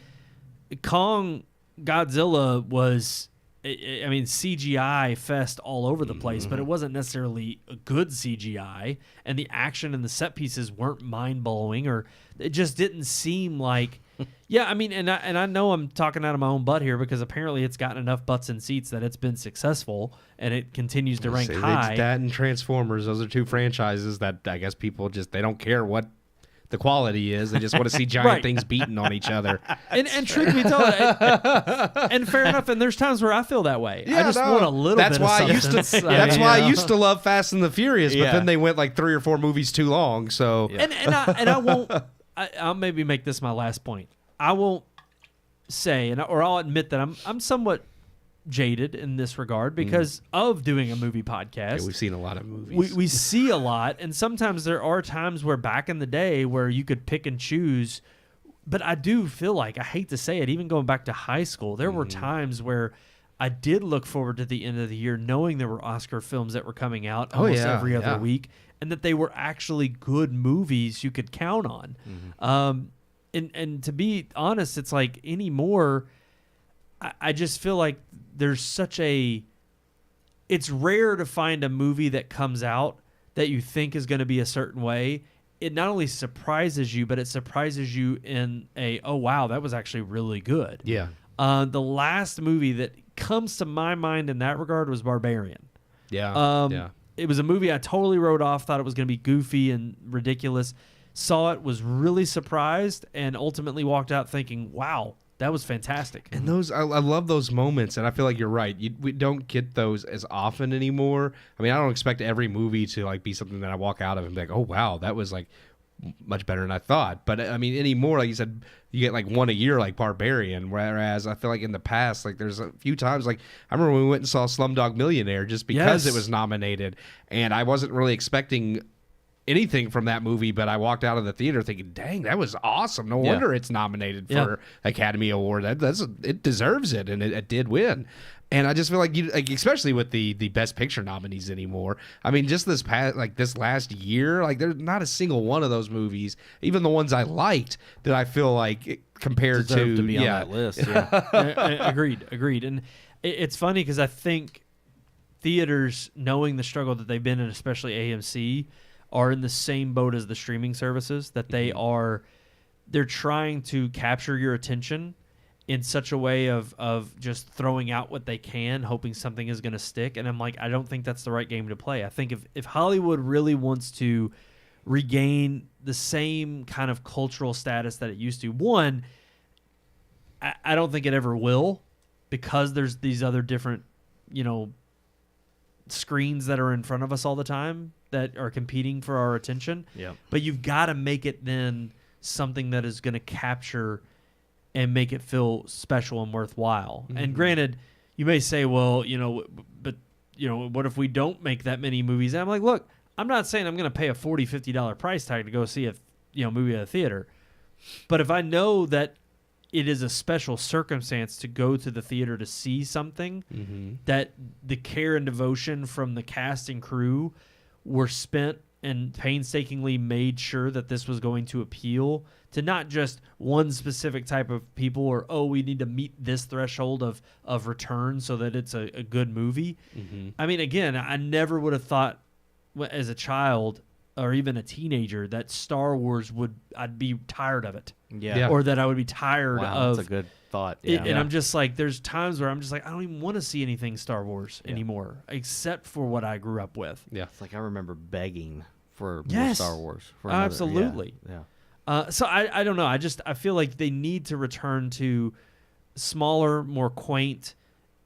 Kong Godzilla was, I mean, CGI fest all over the place, but it wasn't necessarily a good CGI, and the action and the set pieces weren't mind-blowing, or it just didn't seem like... I mean, and I know I'm talking out of my own butt here because apparently it's gotten enough butts in seats that it's been successful, and it continues to rank high. That and Transformers, those are two franchises that I guess people just, they don't care what the quality is. They just want to see giant things beating on each other. And truth be told, and fair enough, and there's times where I feel that way. I just want a little bit of substance. That's why I used to love Fast and the Furious, but then they went like 3 or 4 movies too long. So and I won't. I'll maybe make this my last point. I won't say, or I'll admit that I'm somewhat jaded in this regard because of doing a movie podcast. Yeah, we've seen a lot of movies. We see a lot, and sometimes there are times where back in the day where you could pick and choose. But I do feel like, I hate to say it, even going back to high school, there were times where I did look forward to the end of the year knowing there were Oscar films that were coming out almost every other week, and that they were actually good movies you could count on. And to be honest, it's like anymore, I just feel like there's such a... It's rare to find a movie that comes out that you think is going to be a certain way. It not only surprises you, but it surprises you in a, oh, wow, that was actually really good. Yeah. The last movie that comes to my mind in that regard was Barbarian. Yeah. It was a movie I totally wrote off, thought it was going to be goofy and ridiculous. Saw it, was really surprised, and ultimately walked out thinking, wow, that was fantastic. And those, I love those moments, and I feel like you're right. We don't get those as often anymore. I mean, I don't expect every movie to like be something that I walk out of and be like, oh, wow, that was like much better than I thought. But I mean, anymore, like you said, you get like one a year like Barbarian, whereas I feel like in the past, like there's a few times, like I remember when we went and saw Slumdog Millionaire just because it was nominated, and I wasn't really expecting anything from that movie, but I walked out of the theater thinking, dang, that was awesome. No wonder it's nominated for Academy Award. It deserves it, and it did win. And I just feel like, especially with the Best Picture nominees anymore. I mean, just this last year, like there's not a single one of those movies, even the ones I liked, that I feel like compared to be on that list. Agreed. And it's funny because I think theaters, knowing the struggle that they've been in, especially AMC, are in the same boat as the streaming services, that they're trying to capture your attention in such a way of just throwing out what they can, hoping something is going to stick. And I'm like, I don't think that's the right game to play. I think if Hollywood really wants to regain the same kind of cultural status that it used to, one, I don't think it ever will, because there's these other different, screens that are in front of us all the time that are competing for our attention. Yeah. But you've got to make it then something that is going to capture and make it feel special and worthwhile. Mm-hmm. And granted, you may say, well, but what if we don't make that many movies? And I'm like, look, I'm not saying I'm going to pay a $40, $50 price tag to go see a movie at a theater. But if I know that it is a special circumstance to go to the theater to see something, that the care and devotion from the cast and crew were spent and painstakingly made sure that this was going to appeal to not just one specific type of people, or we need to meet this threshold of return so that it's a good movie. I mean, again, I never would have thought as a child or even a teenager that Star Wars I'd be tired of it. Yeah. Or that I would be tired of. That's a good thought. And I'm just like, there's times where I'm just like, I don't even want to see anything Star Wars anymore, except for what I grew up with. Yeah. It's like I remember begging for more Yes. Star Wars. For another- Absolutely. Yeah. So I don't know. I feel like they need to return to smaller, more quaint,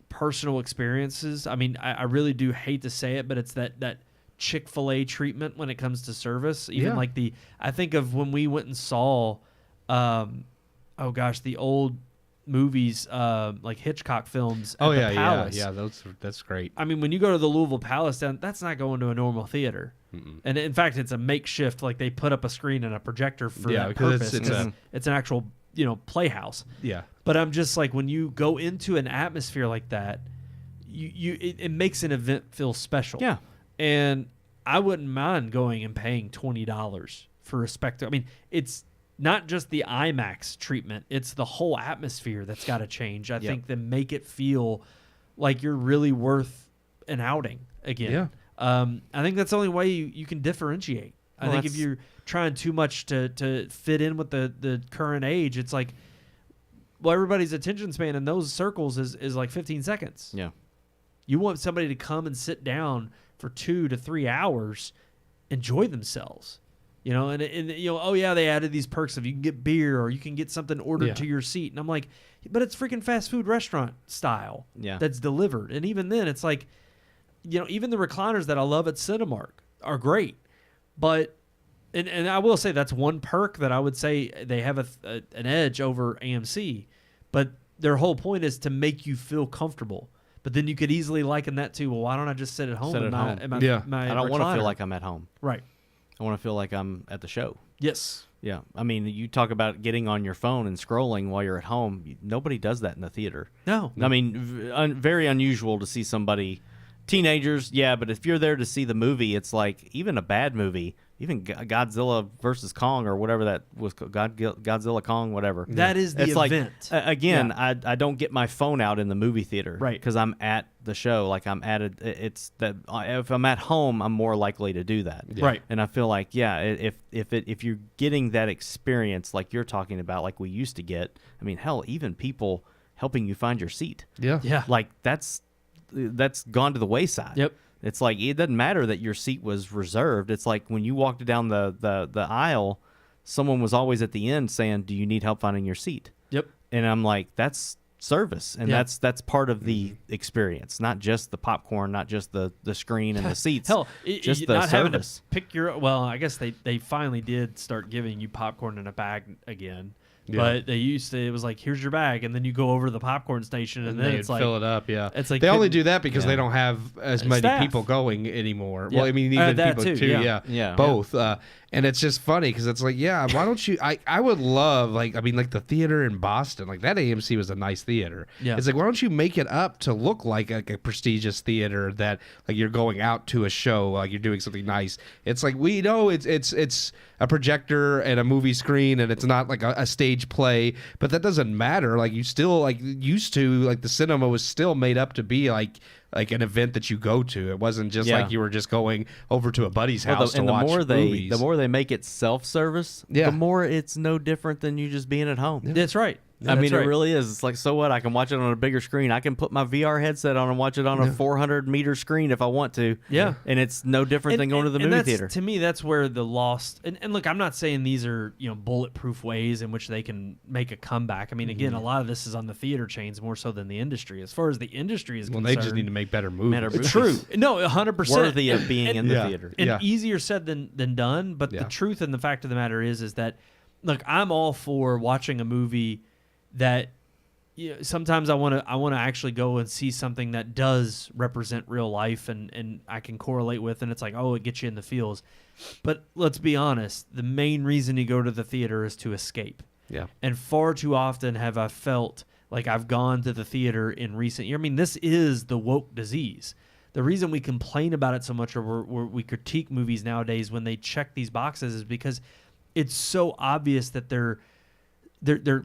personal experiences. I mean, I really do hate to say it, but it's that Chick-fil-A treatment when it comes to service. Even like I think of when we went and saw, the old movies, like Hitchcock films. At the Palace. Yeah. That's great. I mean, when you go to the Louisville Palace, that's not going to a normal theater. And in fact, it's a makeshift. Like they put up a screen and a projector for that because purpose. it's It's an actual, playhouse. Yeah. But I'm just like, when you go into an atmosphere like that, it makes an event feel special. Yeah. And I wouldn't mind going and paying $20 for a spectacle. I mean, it's not just the IMAX treatment; it's the whole atmosphere that's got to change. I think to make it feel like you're really worth an outing again. Yeah. I think that's the only way you can differentiate. I think if you're trying too much to fit in with the current age, it's like, well, everybody's attention span in those circles is like 15 seconds. Yeah. You want somebody to come and sit down for 2 to 3 hours, enjoy themselves. And they added these perks of you can get beer or you can get something ordered to your seat. And I'm like, but it's freaking fast food restaurant style that's delivered. And even then, it's like, even the recliners that I love at Cinemark are great. But, and I will say that's one perk that I would say they have an edge over AMC. But their whole point is to make you feel comfortable. But then you could easily liken that to, well, why don't I just sit at home? Sit at home. My I don't want to recliner? feel like I'm at home. Right. I want to feel like I'm at the show. Yes. Yeah. I mean, you talk about getting on your phone and scrolling while you're at home. Nobody does that in the theater. No. I mean, very unusual to see somebody, teenagers, but if you're there to see the movie, it's like even a bad movie, even Godzilla versus Kong or whatever that was, Godzilla Kong, whatever. That is the it's event. Like, again, I don't get my phone out in the movie theater. Right. Because I'm at the show. Like I'm at it. It's that if I'm at home, I'm more likely to do that. Yeah. Right. And I feel like, if you're getting that experience like you're talking about, like we used to get, I mean, hell, even people helping you find your seat. Yeah. Yeah. Like that's gone to the wayside. Yep. It's like it doesn't matter that your seat was reserved. It's like when you walked down the aisle, someone was always at the end saying, "Do you need help finding your seat?" Yep. And I'm like, that's service, and that's part of the experience, not just the popcorn, not just the screen and the seats. Hell, just the not having to service. pick your. Well, I guess they finally did start giving you popcorn in a bag again. Yeah. But they used to. It was like, here's your bag, and then you go over to the popcorn station, and then They'd it's like fill it up. Yeah, it's like they only couldn't- do that because they don't have as many Staff. people going anymore. Yeah. Well, I mean, even That people too, too. yeah. Yeah, both. And it's just funny because it's like, why don't you? I would love like the theater in Boston, like that AMC was a nice theater. Yeah. It's like, why don't you make it up to look like a prestigious theater that like you're going out to a show, like you're doing something nice. It's like we know it's a projector and a movie screen and it's not like a stage play, but that doesn't matter. Like you still like used to like the cinema was still made up to be like an event that you go to. It wasn't just like you were just going over to a buddy's house to watch movies. The more they make it self-service, the more it's no different than you just being at home. That's right. I mean, it really is. It's like, so what? I can watch it on a bigger screen. I can put my VR headset on and watch it on a 400-meter screen if I want to. Yeah. And it's no different than going to the movie theater. To me, that's where the lost... And look, I'm not saying these are bulletproof ways in which they can make a comeback. I mean, again, a lot of this is on the theater chains more so than the industry. As far as the industry is concerned... they just need to make better movies. True. No, 100%. Worthy of being in the theater. And easier said than done. But the truth and the fact of the matter is that, look, I'm all for watching a movie that... sometimes I want to actually go and see something that does represent real life and I can correlate with, and it's like, it gets you in the feels. But let's be honest, the main reason you go to the theater is to escape. Yeah. And far too often have I felt like I've gone to the theater in recent years. I mean, this is the woke disease. the reason we complain about it so much, or we critique movies nowadays when they check these boxes, is because it's so obvious that they're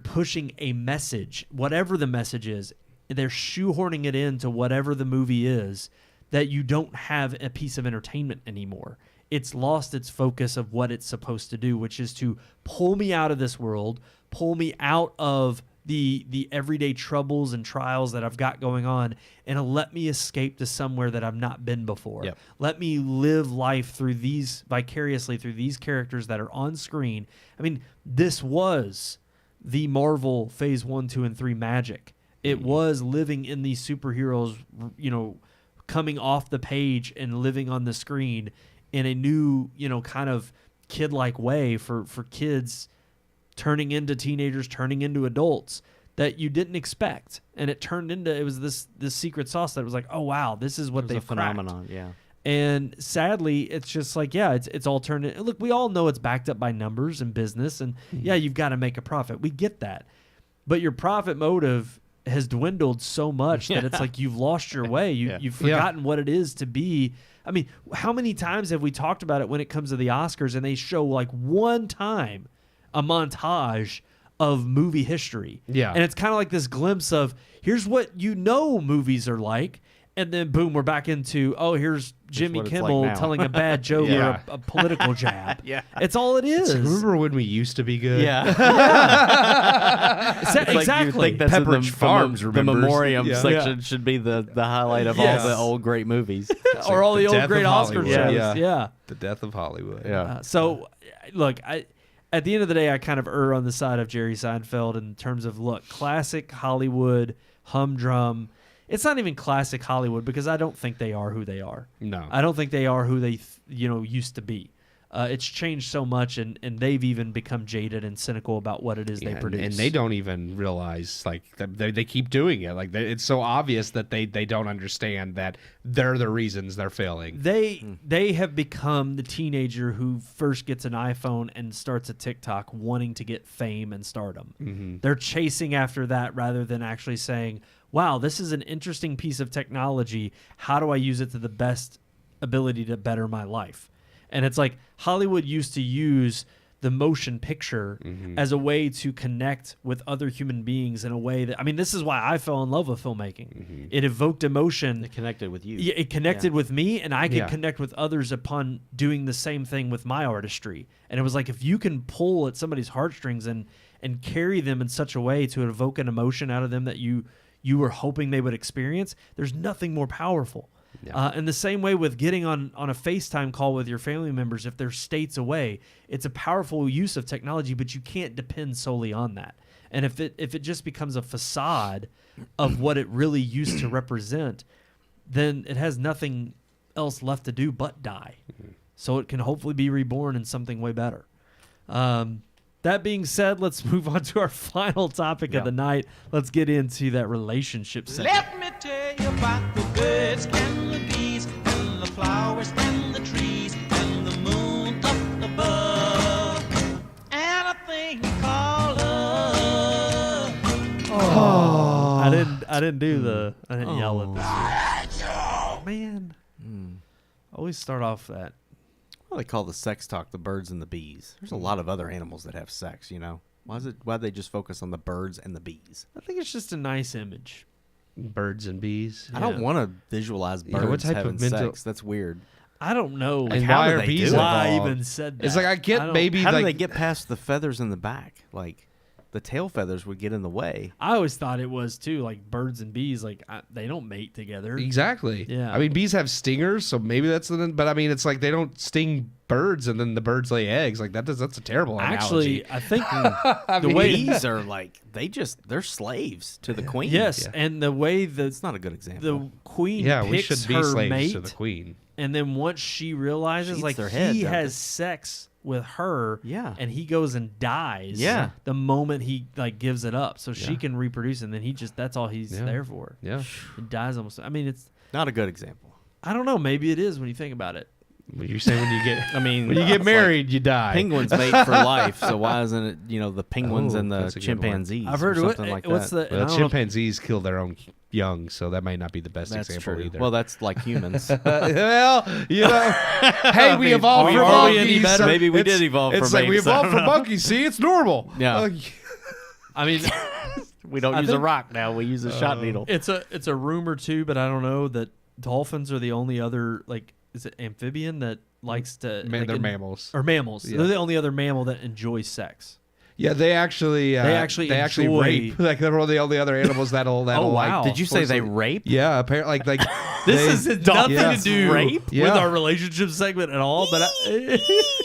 pushing a message, whatever the message is. They're shoehorning it into whatever the movie is, that you don't have a piece of entertainment anymore. It's lost its focus of what it's supposed to do, which is to pull me out of this world, pull me out of the everyday troubles and trials that I've got going on, and let me escape to somewhere that I've not been before. Yep. Let me live life vicariously through these characters that are on screen. I mean, this was the Marvel Phase 1, 2, and 3 magic. It was living in these superheroes, coming off the page and living on the screen in a new, kind of kid-like way for kids turning into teenagers, turning into adults that you didn't expect. And it was this secret sauce that was like, oh, wow, this is what they've phenomenon, cracked. yeah. And sadly, it's just like, it's all turned in. Look, we all know it's backed up by numbers and business, and you've got to make a profit. We get that. But your profit motive has dwindled so much that it's like you've lost your way. You've forgotten what it is to be. I mean, how many times have we talked about it when it comes to the Oscars, and they show like one time a montage of movie history. Yeah. And it's kind of like this glimpse of, here's what movies are like. And then, boom, we're back into, here's Jimmy what it's like Kimmel now. telling a bad joke Yeah. or a political jab. Yeah. It's all it is. Remember when we used to be good? Yeah. Exactly. Like you think that's Pepperidge the Farms the remembers. memoriam Yeah. section should be the highlight of Yes. all the old great movies. Or all the old death great of Oscar Hollywood. shows. Yeah. The death of Hollywood. So, look, at the end of the day, I kind of err on the side of Jerry Seinfeld in terms of, look, classic Hollywood, humdrum. It's not even classic Hollywood because I don't think they are who they are. No. I don't think they are who they used to be. It's changed so much, and they've even become jaded and cynical about what it is they produce. And they don't even realize, like, they keep doing it. Like, it's so obvious that they don't understand that they're the reasons they're failing. They have become the teenager who first gets an iPhone and starts a TikTok wanting to get fame and stardom. Mm-hmm. They're chasing after that rather than actually saying, wow, this is an interesting piece of technology. How do I use it to the best ability to better my life? And it's like Hollywood used to use the motion picture as a way to connect with other human beings in a way that, I mean, this is why I fell in love with filmmaking. It evoked emotion. It connected with you. Yeah, it connected with me, and I could connect with others upon doing the same thing with my artistry. And it was like, if you can pull at somebody's heartstrings and carry them in such a way to evoke an emotion out of them that you were hoping they would experience, there's nothing more powerful. And the same way with getting on a FaceTime call with your family members if they're states away, it's a powerful use of technology, but you can't depend solely on that. And if it just becomes a facade of what it really used to represent, then it has nothing else left to do but die. So it can hopefully be reborn in something way better. That being said, let's move on to our final topic of the night. Let's get into that relationship segment. Let me tell you about the birds and the bees and the flowers and the trees and the moon up above and a thing called love. I didn't yell at this one. Man. Always start off that. Well, they call the sex talk the birds and the bees. There's a lot of other animals that have sex, you know. Why they just focus on the birds and the bees? I think it's just a nice image. Birds and bees. I don't want to visualize birds what type of having mental- sex. That's weird. I don't know And how why do are they bees do it? why I involved? even said that. It's like I get don't- maybe How like do they get past the feathers in the back? Like, the tail feathers would get in the way. I always thought it was too, like birds and bees, like they don't mate together. exactly. Yeah. I mean, bees have stingers, so maybe that's the. But I mean, it's like they don't sting birds, and then the birds lay eggs. Like that's a terrible Actually, analogy. I think the the way Bees are like, they're slaves to the queen. yes, Yeah. and the way It's not a good example. the queen Yeah, we picks should be her slaves mate, to the queen. and then once she realizes She eats like their head, he don't has they? sex with her, Yeah. and he goes and dies. Yeah. the moment he like gives it up, so she Yeah. can reproduce, and then that's all he's Yeah. there for. Yeah. He dies almost. I mean, it's Not a good example. I don't know. Maybe it is when you think about it. Well, you're saying when you get I mean, when you get it's married, you die. like penguins mate for life, so why isn't it, the penguins Oh, and the that's a good one. chimpanzees I've heard or what, something like what's that? the? and I Well, don't know if- chimpanzees kill their own young, so that might not be the best That's example true. either. Well, that's like humans. Well, hey, we evolved from are we monkeys. any better? Maybe we It's- did evolve It's from like we apes, I evolved don't from know. monkeys. See, it's normal. Yeah. I mean, We don't use a rock now. We use a shot needle. it's a rumor too, but I don't know that dolphins are the only other is it amphibian that likes to They're mammals. or mammals. Yeah. They're the only other mammal that enjoys sex. Yeah, they actually enjoy- rape. Like they're one of the only other animals that'll wow. like. Did you say they rape? Yeah, apparently like This they- has nothing yeah. to do Rape? with Yeah. our relationship segment at all. But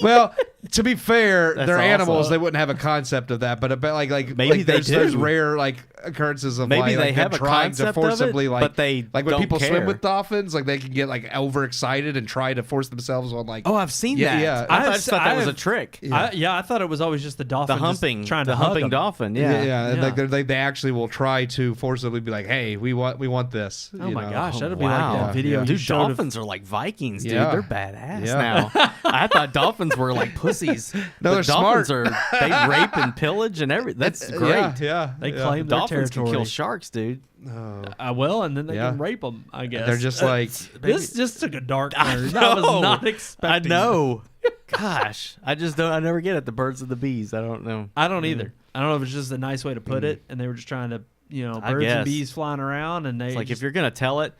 Well, to be fair, That's they're animals. awesome. They wouldn't have a concept of that. But I bet Maybe like they there's do. rare like occurrences of Maybe like, they them have a trying to concept of it, forcibly like but they like when don't people swim care. with dolphins, like they can get like overexcited and try to force themselves on like. Oh, I've seen Yeah, that. yeah. I just thought that was a trick. I thought it was always just the dolphin The humping, just trying the to hug humping them. dolphin. Yeah, Yeah. and, Yeah. like they actually will try to forcibly be like, "Hey, we want this." Oh you my know? gosh, that'd be Wow. like that video you Dude, showed of- dolphins are like Vikings, dude. Yeah. They're badass Yeah. now. I thought dolphins were like pussies. No, But they're dolphins smart. they rape and pillage and everything. That's great. Yeah, They yeah. claim their Dolphins territory. can kill sharks, dude. Well, and then they Yeah. can rape them. I guess They're just like this just took a dark I turn. I was know. not expecting. I know. Gosh, I just don't. I never get it. The birds and the bees. I don't know. I don't either. I don't know if it's just a nice way to put it, and they were just trying to, I birds guess. and bees flying around, and they It's like just, if you're gonna tell it,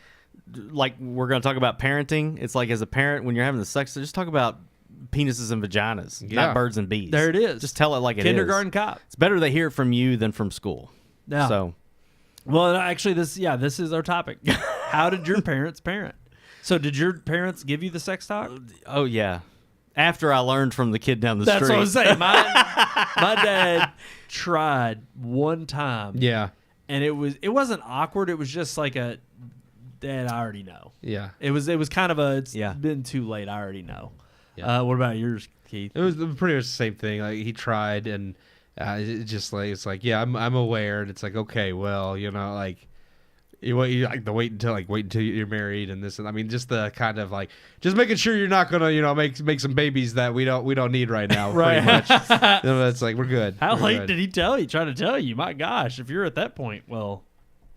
like we're gonna talk about parenting. It's like as a parent when you're having the sex, just talk about penises and vaginas, Yeah. not birds and bees. There it is. Just tell it like it is. kindergarten cop. It's better they hear it from you than from school. Yeah. So Well, actually, this is our topic. How did your parents parent? So, did your parents give you the sex talk? oh yeah. After I learned from the kid down the That's street. what I'm saying. My dad tried one time, yeah, and it wasn't awkward. It was just like a, Dad, I already know. yeah. It was kind of a. It's Yeah. been too late. I already know. Yeah. What about yours, Keith? It was pretty much the same thing. Like he tried, and it just like it's like, yeah, I'm aware, and it's like, okay, well, like you like the wait until you're married, and this, and I mean, just the kind of like just making sure you're not gonna make some babies that we don't need right now. Right. Pretty much. It's like we're good. How We're late good. did he tell you? Try to tell you? My gosh, if you're at that point, well,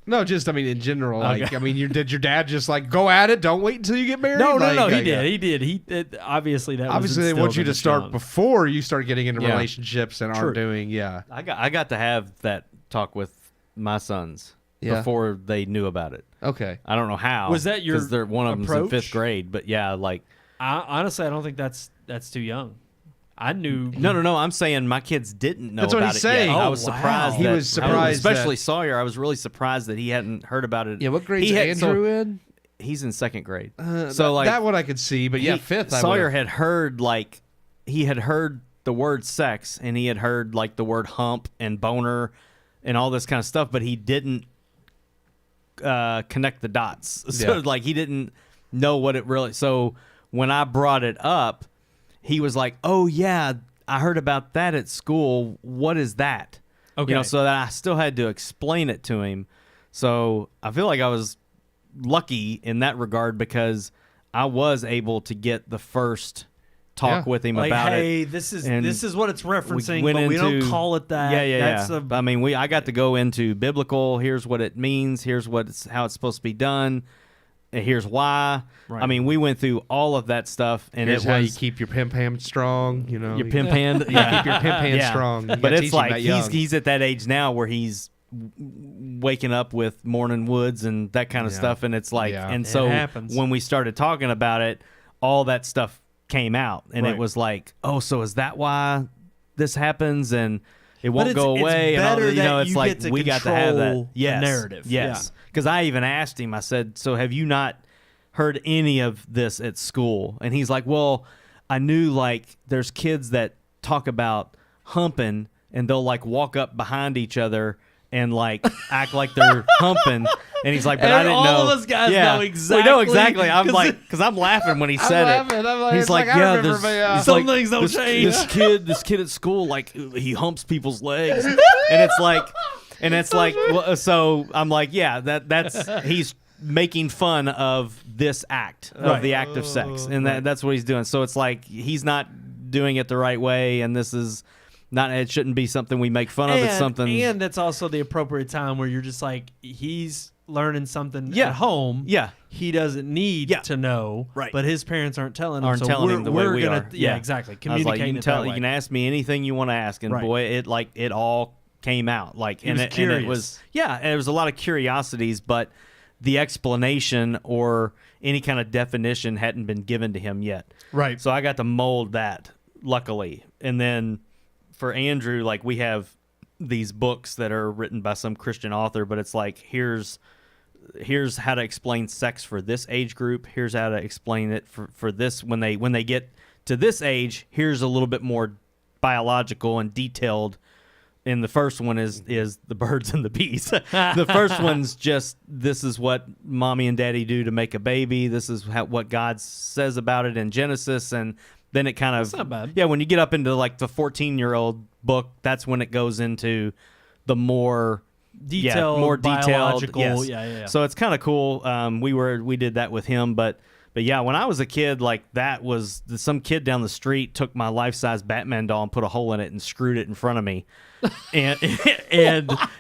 No, just I mean in general. Okay. Like I mean, did your dad just like go at it? Don't wait until you get married. no, Like, he did. He did. Obviously, that Obviously, was they want instilled you in to us start young. before you start getting into Yeah. relationships and True. are doing. Yeah, I got to have that talk with my sons Yeah. before they knew about it. okay. I don't know how. Was that your Because they're one of them's in approach? 5th grade, but yeah, like Honestly, I don't think that's too young. I knew. no. I'm saying my kids didn't know That's what about he's it yet. saying. I Oh, was wow. surprised. He that- was surprised especially that- Sawyer. I was really surprised that he hadn't heard about it. Yeah, what grade's He had- Andrew so- in? He's in 2nd grade. So like that one I could see, but yeah, fifth. Sawyer had heard he had heard the word sex, and he had heard like the word hump and boner and all this kind of stuff, but he didn't connect the dots. So Yeah. like he didn't know what it really. So when I brought it up, he was like, "Oh yeah, I heard about that at school. What is that?" Okay. So that I still had to explain it to him. So I feel like I was lucky in that regard because I was able to get the first talk Yeah. with him like, about hey, it. this And is what it's referencing, went but we don't into- call it that. Yeah. That's I mean, I got to go into biblical. Here's what it means. Here's how it's supposed to be done. And here's why. Right. I mean, we went through all of that stuff, and Here's it how you was keep your pimp hand strong. your pimp hand. Keep your pimp hand strong. You But gotta it's teach him like that young. he's at that age now where he's waking up with morning woods and that kind of Yeah. stuff, and it's like, Yeah. and It so happens. when we started talking about it, all that stuff came out, and Right. it was like, oh, so is that why this happens? And it won't it's- go it's away. And all better the, you know, that it's you like get to we got to have that control the yes, narrative. Yes, because I even asked him. I said, so have you not heard any of this at school? And he's like, well, I knew like there's kids that talk about humping, and they'll like walk up behind each other and like act like they're humping. And he's like, but I didn't all know. of us guys yeah. know We know exactly, exactly. I'm 'cause like, because I'm laughing when he I'm said laughing. it. I'm like, He's it's like, like, I yeah, remember there's, my, he's Some like, things don't this, change. This kid at school, like he humps people's legs, and it's like, well, so I'm like, yeah, that's he's making fun of this act of Right. the act of sex, and that's what he's doing. So it's like he's not doing it the right way, and this is not. It shouldn't be something we make fun of. It's something. and that's also the appropriate time where you're just like, he's learning something Yeah. at home. Yeah. He doesn't need Yeah. to know, Right. But his parents aren't telling him. Aren't so telling we're, him the way we're we gonna, are. Yeah, exactly. I was like, Communicating you can it that way. you can ask me anything you want to ask, and Right. boy, it all came out. Like, He was and curious. it was and it was a lot of curiosities, but the explanation or any kind of definition hadn't been given to him yet. Right. So I got to mold that, luckily. And then for Andrew, like, we have these books that are written by some Christian author, but it's like, here's how to explain sex for this age group. Here's how to explain it for this when they get to this age. Here's a little bit more biological and detailed. And the first one is the birds and the bees. The first one's just, this is what mommy and daddy do to make a baby. This is what God says about it in Genesis. And then it kind of, That's not bad. yeah, when you get up into like the 14-year-old book, that's when it goes into the more Detailed, more detailed. biological, Yes. yeah. So it's kind of cool. We did that with him, but yeah, when I was a kid, like, that was some kid down the street took my life-size Batman doll and put a hole in it and screwed it in front of me, and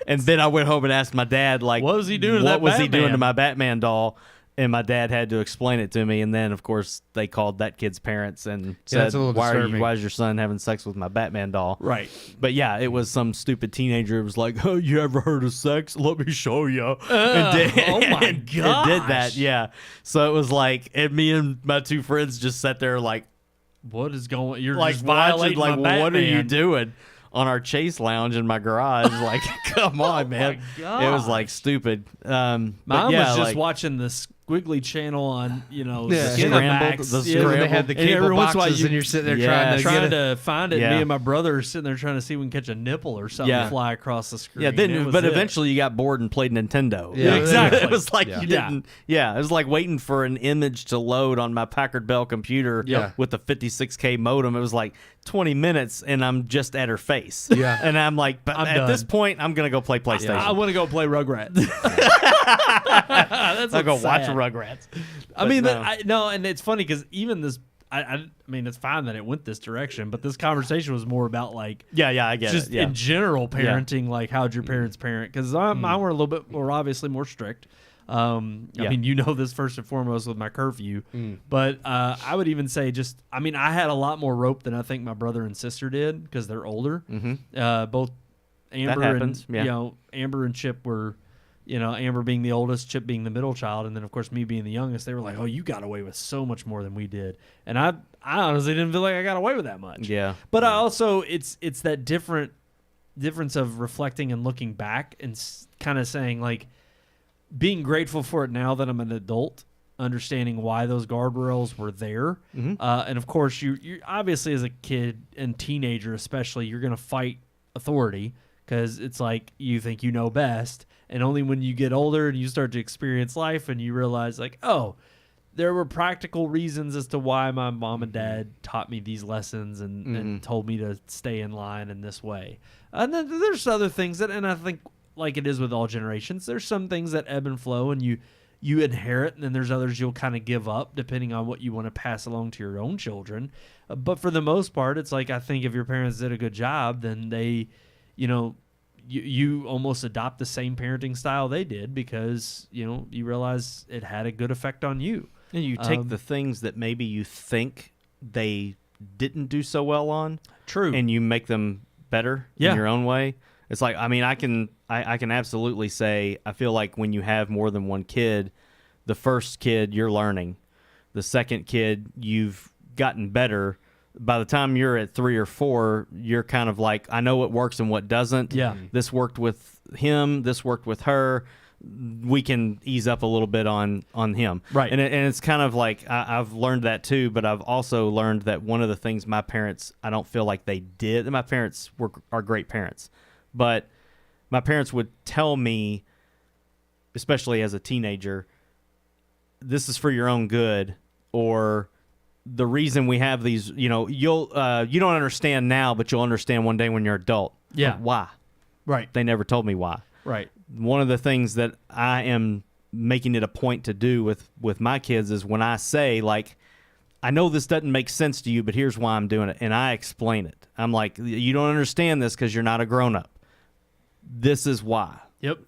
then I went home and asked my dad, like, What was he doing to What that was he doing Batman? to my Batman doll? And my dad had to explain it to me, and then of course they called that kid's parents and said, that's a little why disturbing. is your son having sex with my Batman doll? Right. But yeah, it was some stupid teenager who was like, "Oh, you ever heard of sex? Let me show you." Oh my and did that. gosh. Yeah. So it was like, and me and my two friends just sat there like What is going? You're watching, just violating like, my what are you Batman. doing on our chase lounge in my garage? Like, come on, man. my It was like stupid. Mine but yeah, was just like, watching the Squiggly channel on, Yeah. Cinemax. Scrambled, the Yeah, When they had the And cable every once in a while boxes you- and you're sitting there Yeah. trying to find it. Yeah. Me and my brother are sitting there trying to see if we can catch a nipple or something Yeah. fly across the screen. Yeah, It then was but it. eventually you got bored and played Nintendo. Yeah, exactly. It was like Yeah. you Yeah. didn't. Yeah, it was like waiting for an image to load on my Packard Bell computer Yeah. with the 56K modem. It was like 20 minutes, and I'm just at her face. Yeah. and I'm like, but I'm at this done. point, I'm gonna go play PlayStation. I want to go play Rugrats. That's I'll go what's watch sad. Rugrats. I But mean, no. no, and it's funny because even this, I mean, it's fine that it went this direction, but this conversation was more about like Yeah, I get just it. Yeah. in general parenting, like how'd your parents parent? Because mine were a little bit more obviously more strict. I Yeah. mean, you know this first and foremost with my curfew, but I would even say just, I mean, I had a lot more rope than I think my brother and sister did because they're older. Both Amber happens, and yeah. Amber and Chip were, Amber being the oldest, Chip being the middle child, and then of course me being the youngest. They were like, "Oh, you got away with so much more than we did," and I honestly didn't feel like I got away with that much. Yeah. But I also it's that difference of reflecting and looking back and kind of saying like being grateful for it now that I'm an adult, understanding why those guardrails were there. And of course you obviously as a kid and teenager especially, you're going to fight authority because it's like you think you know best. And only when you get older and you start to experience life and you realize like, oh, there were practical reasons as to why my mom and dad taught me these lessons and told me to stay in line in this way. And then there's other things that, and I think like it is with all generations, there's some things that ebb and flow and you inherit, and then there's others you'll kind of give up depending on what you want to pass along to your own children. But for the most part, it's like I think if your parents did a good job, then they, you almost adopt the same parenting style they did because, you realize it had a good effect on you. And you take the things that maybe you think they didn't do so well on, True. and you make them better Yeah. in your own way. It's like, I mean, I can absolutely say, I feel like when you have more than one kid, the first kid you're learning, the second kid you've gotten better. By the time you're at 3 or 4, you're kind of like, I know what works and what doesn't. Yeah. This worked with him. This worked with her. We can ease up a little bit on him. Right. And it's kind of like, I've learned that too, but I've also learned that one of the things my parents, I don't feel like they did. My parents are great parents, but my parents would tell me, especially as a teenager, this is for your own good, or the reason we have these, you don't understand now, but you'll understand one day when you're adult. Yeah. Why? Right. They never told me why. Right. One of the things that I am making it a point to do with my kids is when I say, like, I know this doesn't make sense to you, but here's why I'm doing it. And I explain it. I'm like, you don't understand this because you're not a grown-up. This is why. Yep.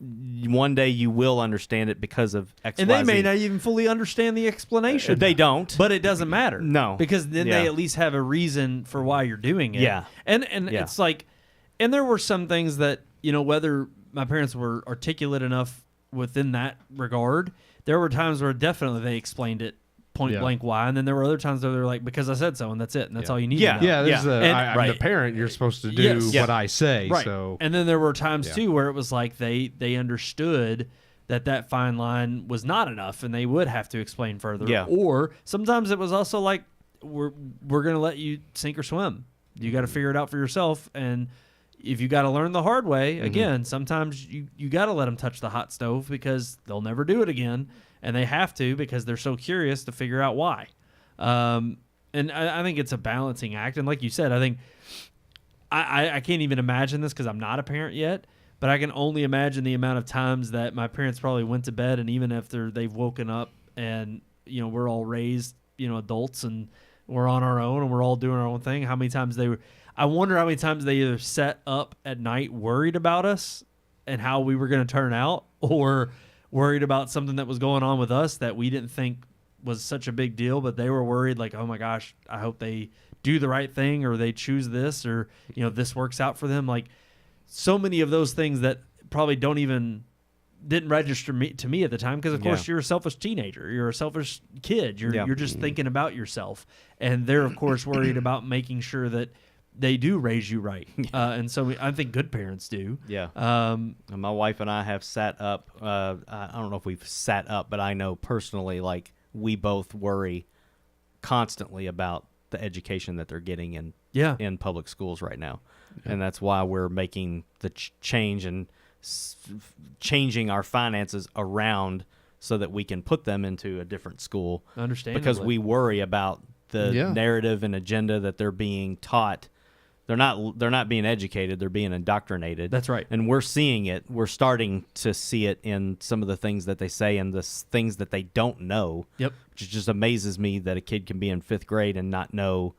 One day you will understand it because of X, And Y, they may Z. not even fully understand the explanation. They don't. But it doesn't matter. No. Because then Yeah. they at least have a reason for why you're doing it. Yeah. And Yeah. it's like, and there were some things that, whether my parents were articulate enough within that regard, there were times where definitely they explained it point blank why, and then there were other times where they're like, because I said so, and that's it, and that's all you need to know. Yeah, there's And- I'm the parent. You're supposed to do Yes. what I say. Right. So And then there were times Yeah. too where it was like they understood that fine line was not enough, and they would have to explain further. Yeah. Or sometimes it was also like, we're going to let you sink or swim. You got to figure it out for yourself, and if you got to learn the hard way, again, sometimes you got to let them touch the hot stove because they'll never do it again, and they have to because they're so curious to figure out why. And I think it's a balancing act, and like you said, I think I can't even imagine this because I'm not a parent yet, but I can only imagine the amount of times that my parents probably went to bed, and even after they've woken up and we're all raised adults and we're on our own and we're all doing our own thing, how many times I wonder how many times they either sat up at night worried about us and how we were going to turn out, or worried about something that was going on with us that we didn't think was such a big deal, but they were worried like, oh my gosh, I hope they do the right thing, or they choose this, or this works out for them. Like, so many of those things that probably didn't register to me at the time, because of course you're a selfish teenager, you're a selfish kid, you're just thinking about yourself, and they're of course worried about making sure that they do raise you right. And so I think good parents do. Yeah. And my wife and I have sat up. I don't know if we've sat up, but I know personally, like, we both worry constantly about the education that they're getting in public schools right now. Yeah. And that's why we're making the change and changing our finances around so that we can put them into a different school. Understandably. Because we worry about the narrative and agenda that they're being taught. They're not being educated, they're being indoctrinated. That's right. And we're seeing it. We're starting to see it in some of the things that they say and the things that they don't know. Yep. Which just amazes me that a kid can be in 5th grade and not know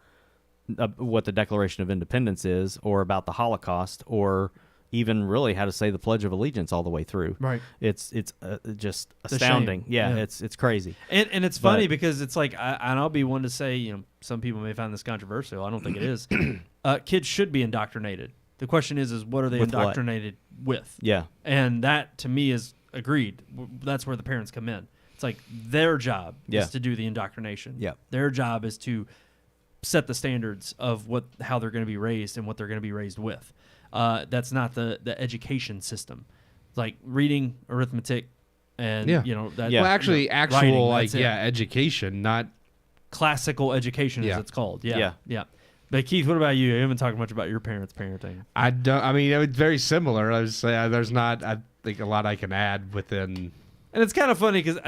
what the Declaration of Independence is, or about the Holocaust, or even really how to say the Pledge of Allegiance all the way through. Right. It's just astounding. Yeah, it's crazy. And it's funny because it's like, and I'll be one to say, some people may find this controversial. I don't think it is. Kids should be indoctrinated. The question is what are they indoctrinated with? Yeah. And that, to me, is agreed. That's where the parents come in. It's like their job is to do the indoctrination. Yeah. Their job is to set the standards of how they're going to be raised and what they're going to be raised with. That's not the education system. Like reading, arithmetic, and well, actually, actual writing, education, not classical education, as it's called. Yeah. But Keith, what about you? You haven't talked much about your parents' parenting. I don't. I mean, it's very similar. I would say there's not. I think a lot I can add within. And it's kind of funny because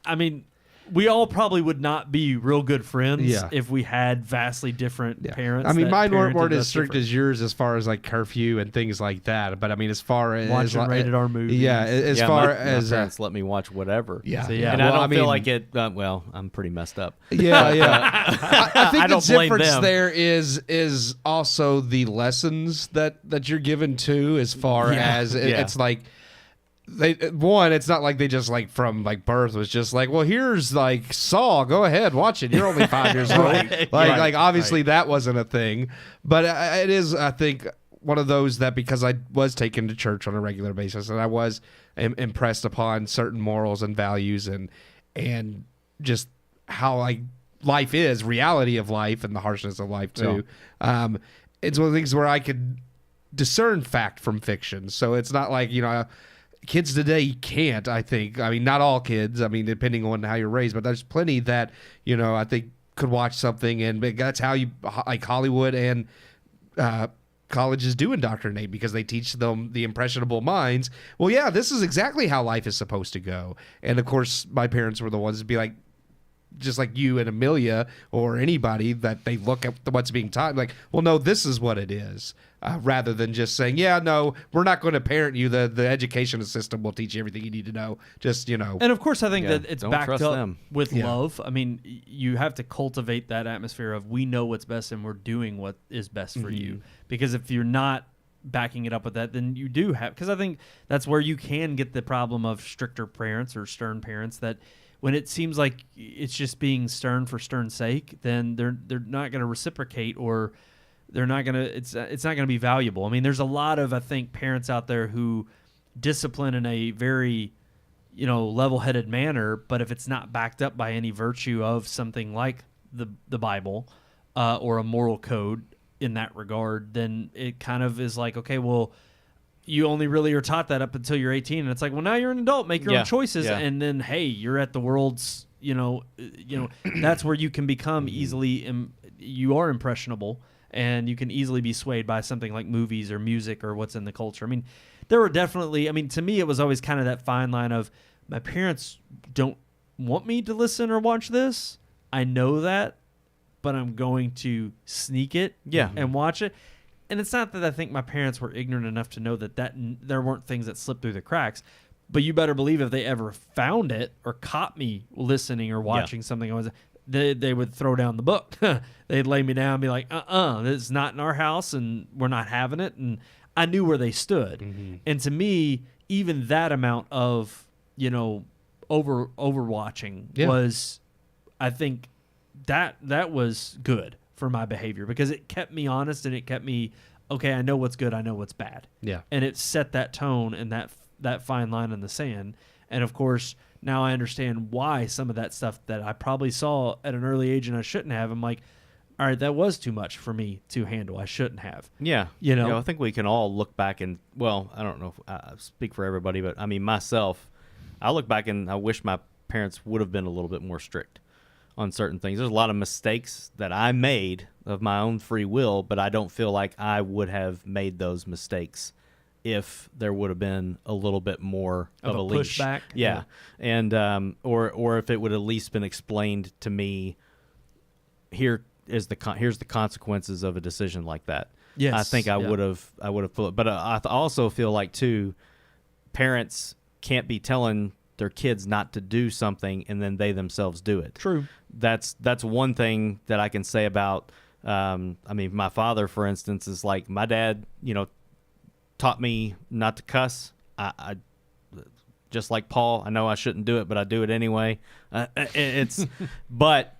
I mean, we all probably would not be real good friends if we had vastly different parents. I mean, mine weren't parented as us strict different. as yours as far as like curfew and things like that. But I mean, as far as watching rated R movies, as far my as parents let me watch whatever. Yeah, so, and I don't feel like it. Well, I'm pretty messed up. Yeah. I think I don't the blame difference them. there is also the lessons that you're given too, as far as it's like. It's not like they just like from like birth was just like, well, here's like Saw, go ahead, watch it. You're only 5 years old. Like obviously that wasn't a thing, but it is, I think, one of those that because I was taken to church on a regular basis and I was impressed upon certain morals and values and just how like life is, reality of life and the harshness of life too. Yeah. It's one of the things where I could discern fact from fiction. So it's not like, kids today can't, I think. I mean, not all kids. I mean, depending on how you're raised, but there's plenty that, I think could watch something, and that's how you, like Hollywood and colleges do indoctrinate, because they teach them, the impressionable minds, well, yeah, this is exactly how life is supposed to go. And of course, my parents were the ones to be like, just like you and Amelia or anybody, that they look at what's being taught like, well, no, this is what it is, rather than just saying, yeah, no, we're not going to parent you. The education system will teach you everything you need to know. Just, And of course, I think that it's Don't backed trust up them. with love. I mean, you have to cultivate that atmosphere of we know what's best and we're doing what is best for you. Because if you're not backing it up with that, then you do have, because I think that's where you can get the problem of stricter parents or stern parents, that when it seems like it's just being stern for stern's sake, then they're not going to reciprocate, or they're not going to, it's not going to be valuable. I mean, there's a lot of, I think, parents out there who discipline in a very, level-headed manner, but if it's not backed up by any virtue of something like the Bible or a moral code in that regard, then it kind of is like, okay, well, you only really are taught that up until you're 18, and it's like, well, now you're an adult, make your own choices, and then hey, you're at the world's, that's where you can become easily, you are impressionable, and you can easily be swayed by something like movies or music or what's in the culture. I mean, there were definitely, to me, it was always kind of that fine line of, my parents don't want me to listen or watch this. I know that, but I'm going to sneak it and watch it. And it's not that I think my parents were ignorant enough to know that there weren't things that slipped through the cracks, but you better believe if they ever found it or caught me listening or watching something, they would throw down the book. They'd lay me down and be like, this is not in our house and we're not having it. And I knew where they stood. Mm-hmm. And to me, even that amount of, overwatching was, I think that was good for my behavior, because it kept me honest and it kept me, okay, I know what's good, I know what's bad. Yeah. And it set that tone and that fine line in the sand. And of course, now I understand why some of that stuff that I probably saw at an early age and I shouldn't have, I'm like, all right, that was too much for me to handle. I shouldn't have. Yeah. I think we can all look back and, well, I don't know if I speak for everybody, but I mean, myself, I look back and I wish my parents would have been a little bit more strict on certain things. There's a lot of mistakes that I made of my own free will, but I don't feel like I would have made those mistakes if there would have been a little bit more of a leash. Pushback. Yeah. And or if it would have at least been explained to me, here's the consequences of a decision like that. Yes. I think I would have put it. But I also feel like too, parents can't be telling their kids not to do something and then they themselves do it. True. That's one thing that I can say about my father, for instance, is like, my dad, taught me not to cuss. I just like Paul, I know I shouldn't do it, but I do it anyway. But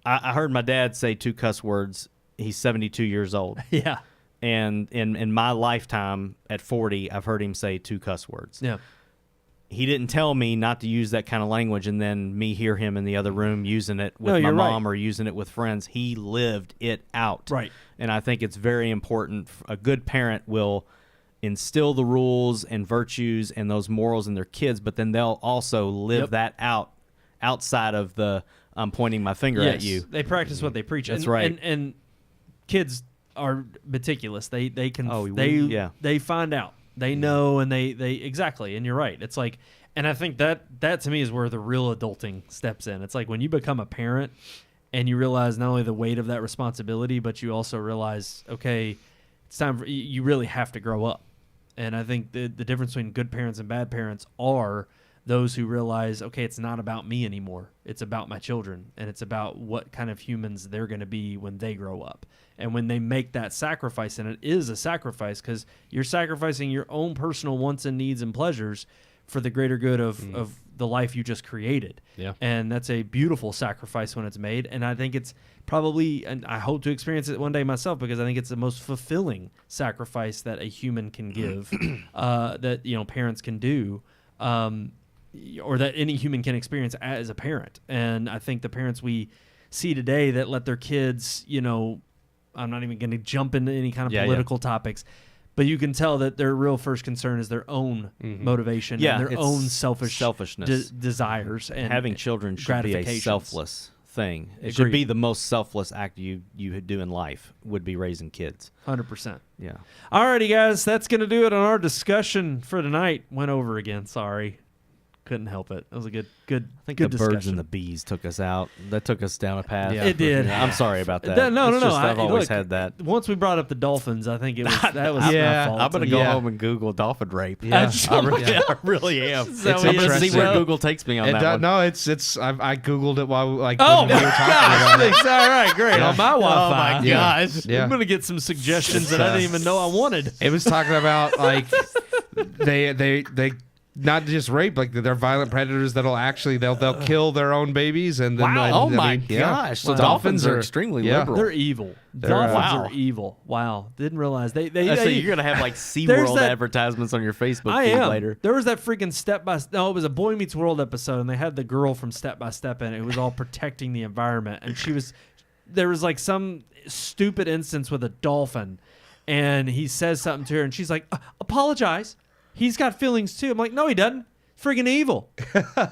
I heard my dad say 2 cuss words. He's 72 years old. Yeah. And in my lifetime at 40, I've heard him say 2 cuss words. Yeah. He didn't tell me not to use that kind of language and then me hear him in the other room using it with my mom or using it with friends. He lived it out. Right. And I think it's very important. A good parent will instill the rules and virtues and those morals in their kids, but then they'll also live that out outside of the I'm pointing my finger at you. They practice what they preach. That's right. And kids are meticulous. They can they find out. They know, and they exactly, and you're right. It's like, and I think that to me is where the real adulting steps in. It's like when you become a parent and you realize not only the weight of that responsibility, but you also realize, okay, it's time for, you really have to grow up. And I think the difference between good parents and bad parents are those who realize, okay, it's not about me anymore. It's about my children, and it's about what kind of humans they're going to be when they grow up. And when they make that sacrifice, and it is a sacrifice because you're sacrificing your own personal wants and needs and pleasures for the greater good of the life you just created. Yeah. And that's a beautiful sacrifice when it's made. And I think it's probably, and I hope to experience it one day myself, because I think it's the most fulfilling sacrifice that a human can give, that, parents can do, or that any human can experience as a parent. And I think the parents we see today that let their kids, I'm not even going to jump into any kind of political topics, but you can tell that their real first concern is their own motivation and their own selfishness, desires. And having children should be a selfless thing. It should be the most selfless act you do in life, would be raising kids. 100%. Yeah. Alrighty, guys, that's going to do it on our discussion for tonight. Went over again, sorry. Couldn't help it. It was a good I think good the discussion. birds and the bees took us out. That took us down a path. Yeah. It did. Yeah, I'm sorry about that. No. It's just I- I've always look, had that. Once we brought up the dolphins, I think it was that was Yeah, my fault. I'm gonna go Yeah. home and Google dolphin rape. Yeah. I really am. So I'm gonna see interesting. where Google takes me on It that does, one. no, it's. I googled it while like Oh when we my were talking gosh! about it. Thanks. All right, great. On my Wi-Fi. Oh my Yeah. gosh. Yeah. I'm gonna get some suggestions that I didn't even know I wanted. It was talking about like they not just rape, like they're violent predators that'll actually they'll kill their own babies and then Wow. Oh I my mean, yeah. gosh. So Wow. dolphins are extremely yeah. liberal. They're evil. They're, Dolphins wow. are evil. Wow, didn't realize they. So you're gonna have like There's SeaWorld that- advertisements on your Facebook I feed am. later. There was that freaking it was a Boy Meets World episode, and they had the girl from Step by Step in it. It was all protecting the environment, and there was like some stupid instance with a dolphin, and he says something to her, and she's like, "Apologize. He's got feelings too." I'm like, "No, he doesn't. Friggin' evil.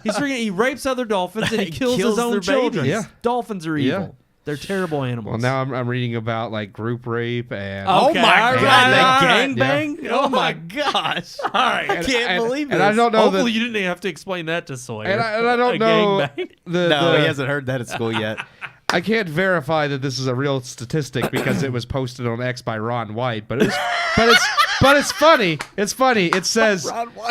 He rapes other dolphins and he kills his own their children. babies. Yeah. Dolphins are evil. Yeah. They're terrible animals." Well, now I'm reading about like group rape and Okay, Oh my all god, right, that all right. gangbang? Oh my gosh. All right. I can't believe this. and I don't know Hopefully that, you didn't have to explain that to Sawyer. and I don't A know gangbang. No, he hasn't heard that at school yet. I can't verify that this is a real statistic because it was posted on X by Ron White, but it's funny. It's funny. It says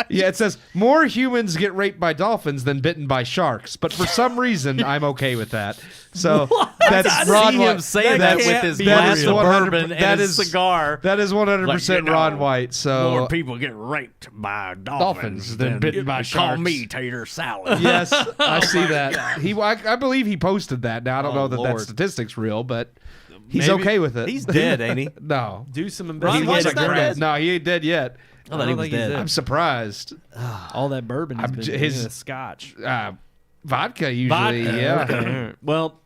yeah, it says more humans get raped by dolphins than bitten by sharks, but for some reason I'm okay with that. So that's I Ron see White. him saying that with his that glass is of 100 bourbon that and his is- cigar. That is 100% Like, you know, Ron White. So people get raped by dolphins than bitten by call sharks. me tater salad. yes, I see that. I believe he posted that. Now I don't know that Lord. that statistic's real, but he's Maybe- okay with it. He's dead, ain't he? no. Do some Ron investigation. White's He's not dead? No, he ain't dead yet. I thought he was think he's dead. dead. I'm surprised. All that bourbon he's I'm been j- drinking, his- the scotch. Vodka usually, Vodka. yeah. Okay, all right. Well,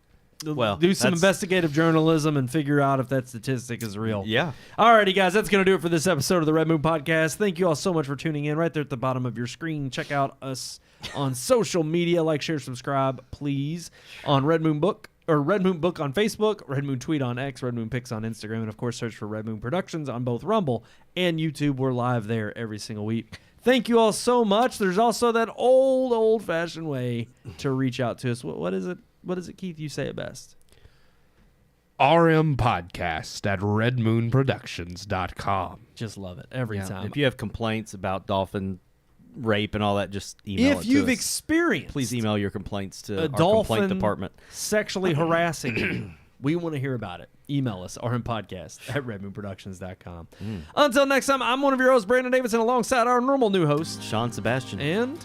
do some that's- investigative journalism and figure out if that statistic is real. Yeah. Alrighty, guys, that's going to do it for this episode of the Red Moon Podcast. Thank you all so much for tuning in. Right there at the bottom of your screen, check out us on social media. Like, share, subscribe, please, on Red Moon Book or Red Moon Book on Facebook, Red Moon Tweet on X, Red Moon Pics on Instagram, and of course, search for Red Moon Productions on both Rumble and YouTube. We're live there every single week. Thank you all so much. There's also that old-fashioned way to reach out to us. What is it? What is it, Keith? You say it best. RMPodcast at redmoonproductions.com. Just love it every Yeah. time. If you have complaints about dolphin rape and all that, just email it If to you've us. experienced Please email your complaints to a our dolphin complaint department. sexually harassing you, we want to hear about it. Email us, rmpodcast at redmoonproductions.com. Until next time, I'm one of your hosts, Brandon Davidson, alongside our normal new host, Sean Sebastian. and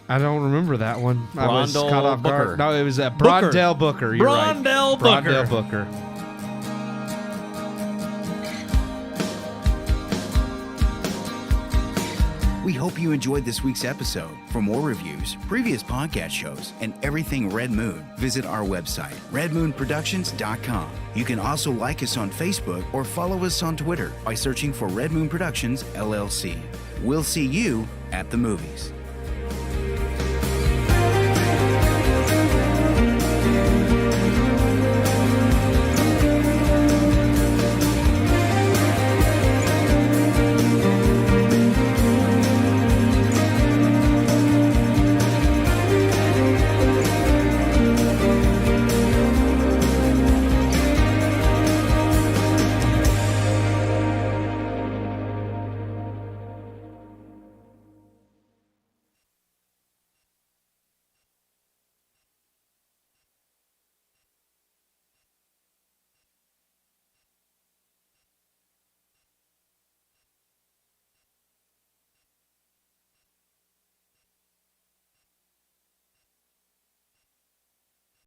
I don't remember that one. I was Brondell caught off Booker. guard. No, it was Brondell Booker. You're right. Brondell Booker. Brondell Booker. We hope you enjoyed this week's episode. For more reviews, previous podcast shows, and everything Red Moon, visit our website, redmoonproductions.com. You can also like us on Facebook or follow us on Twitter by searching for Red Moon Productions, LLC. We'll see you at the movies.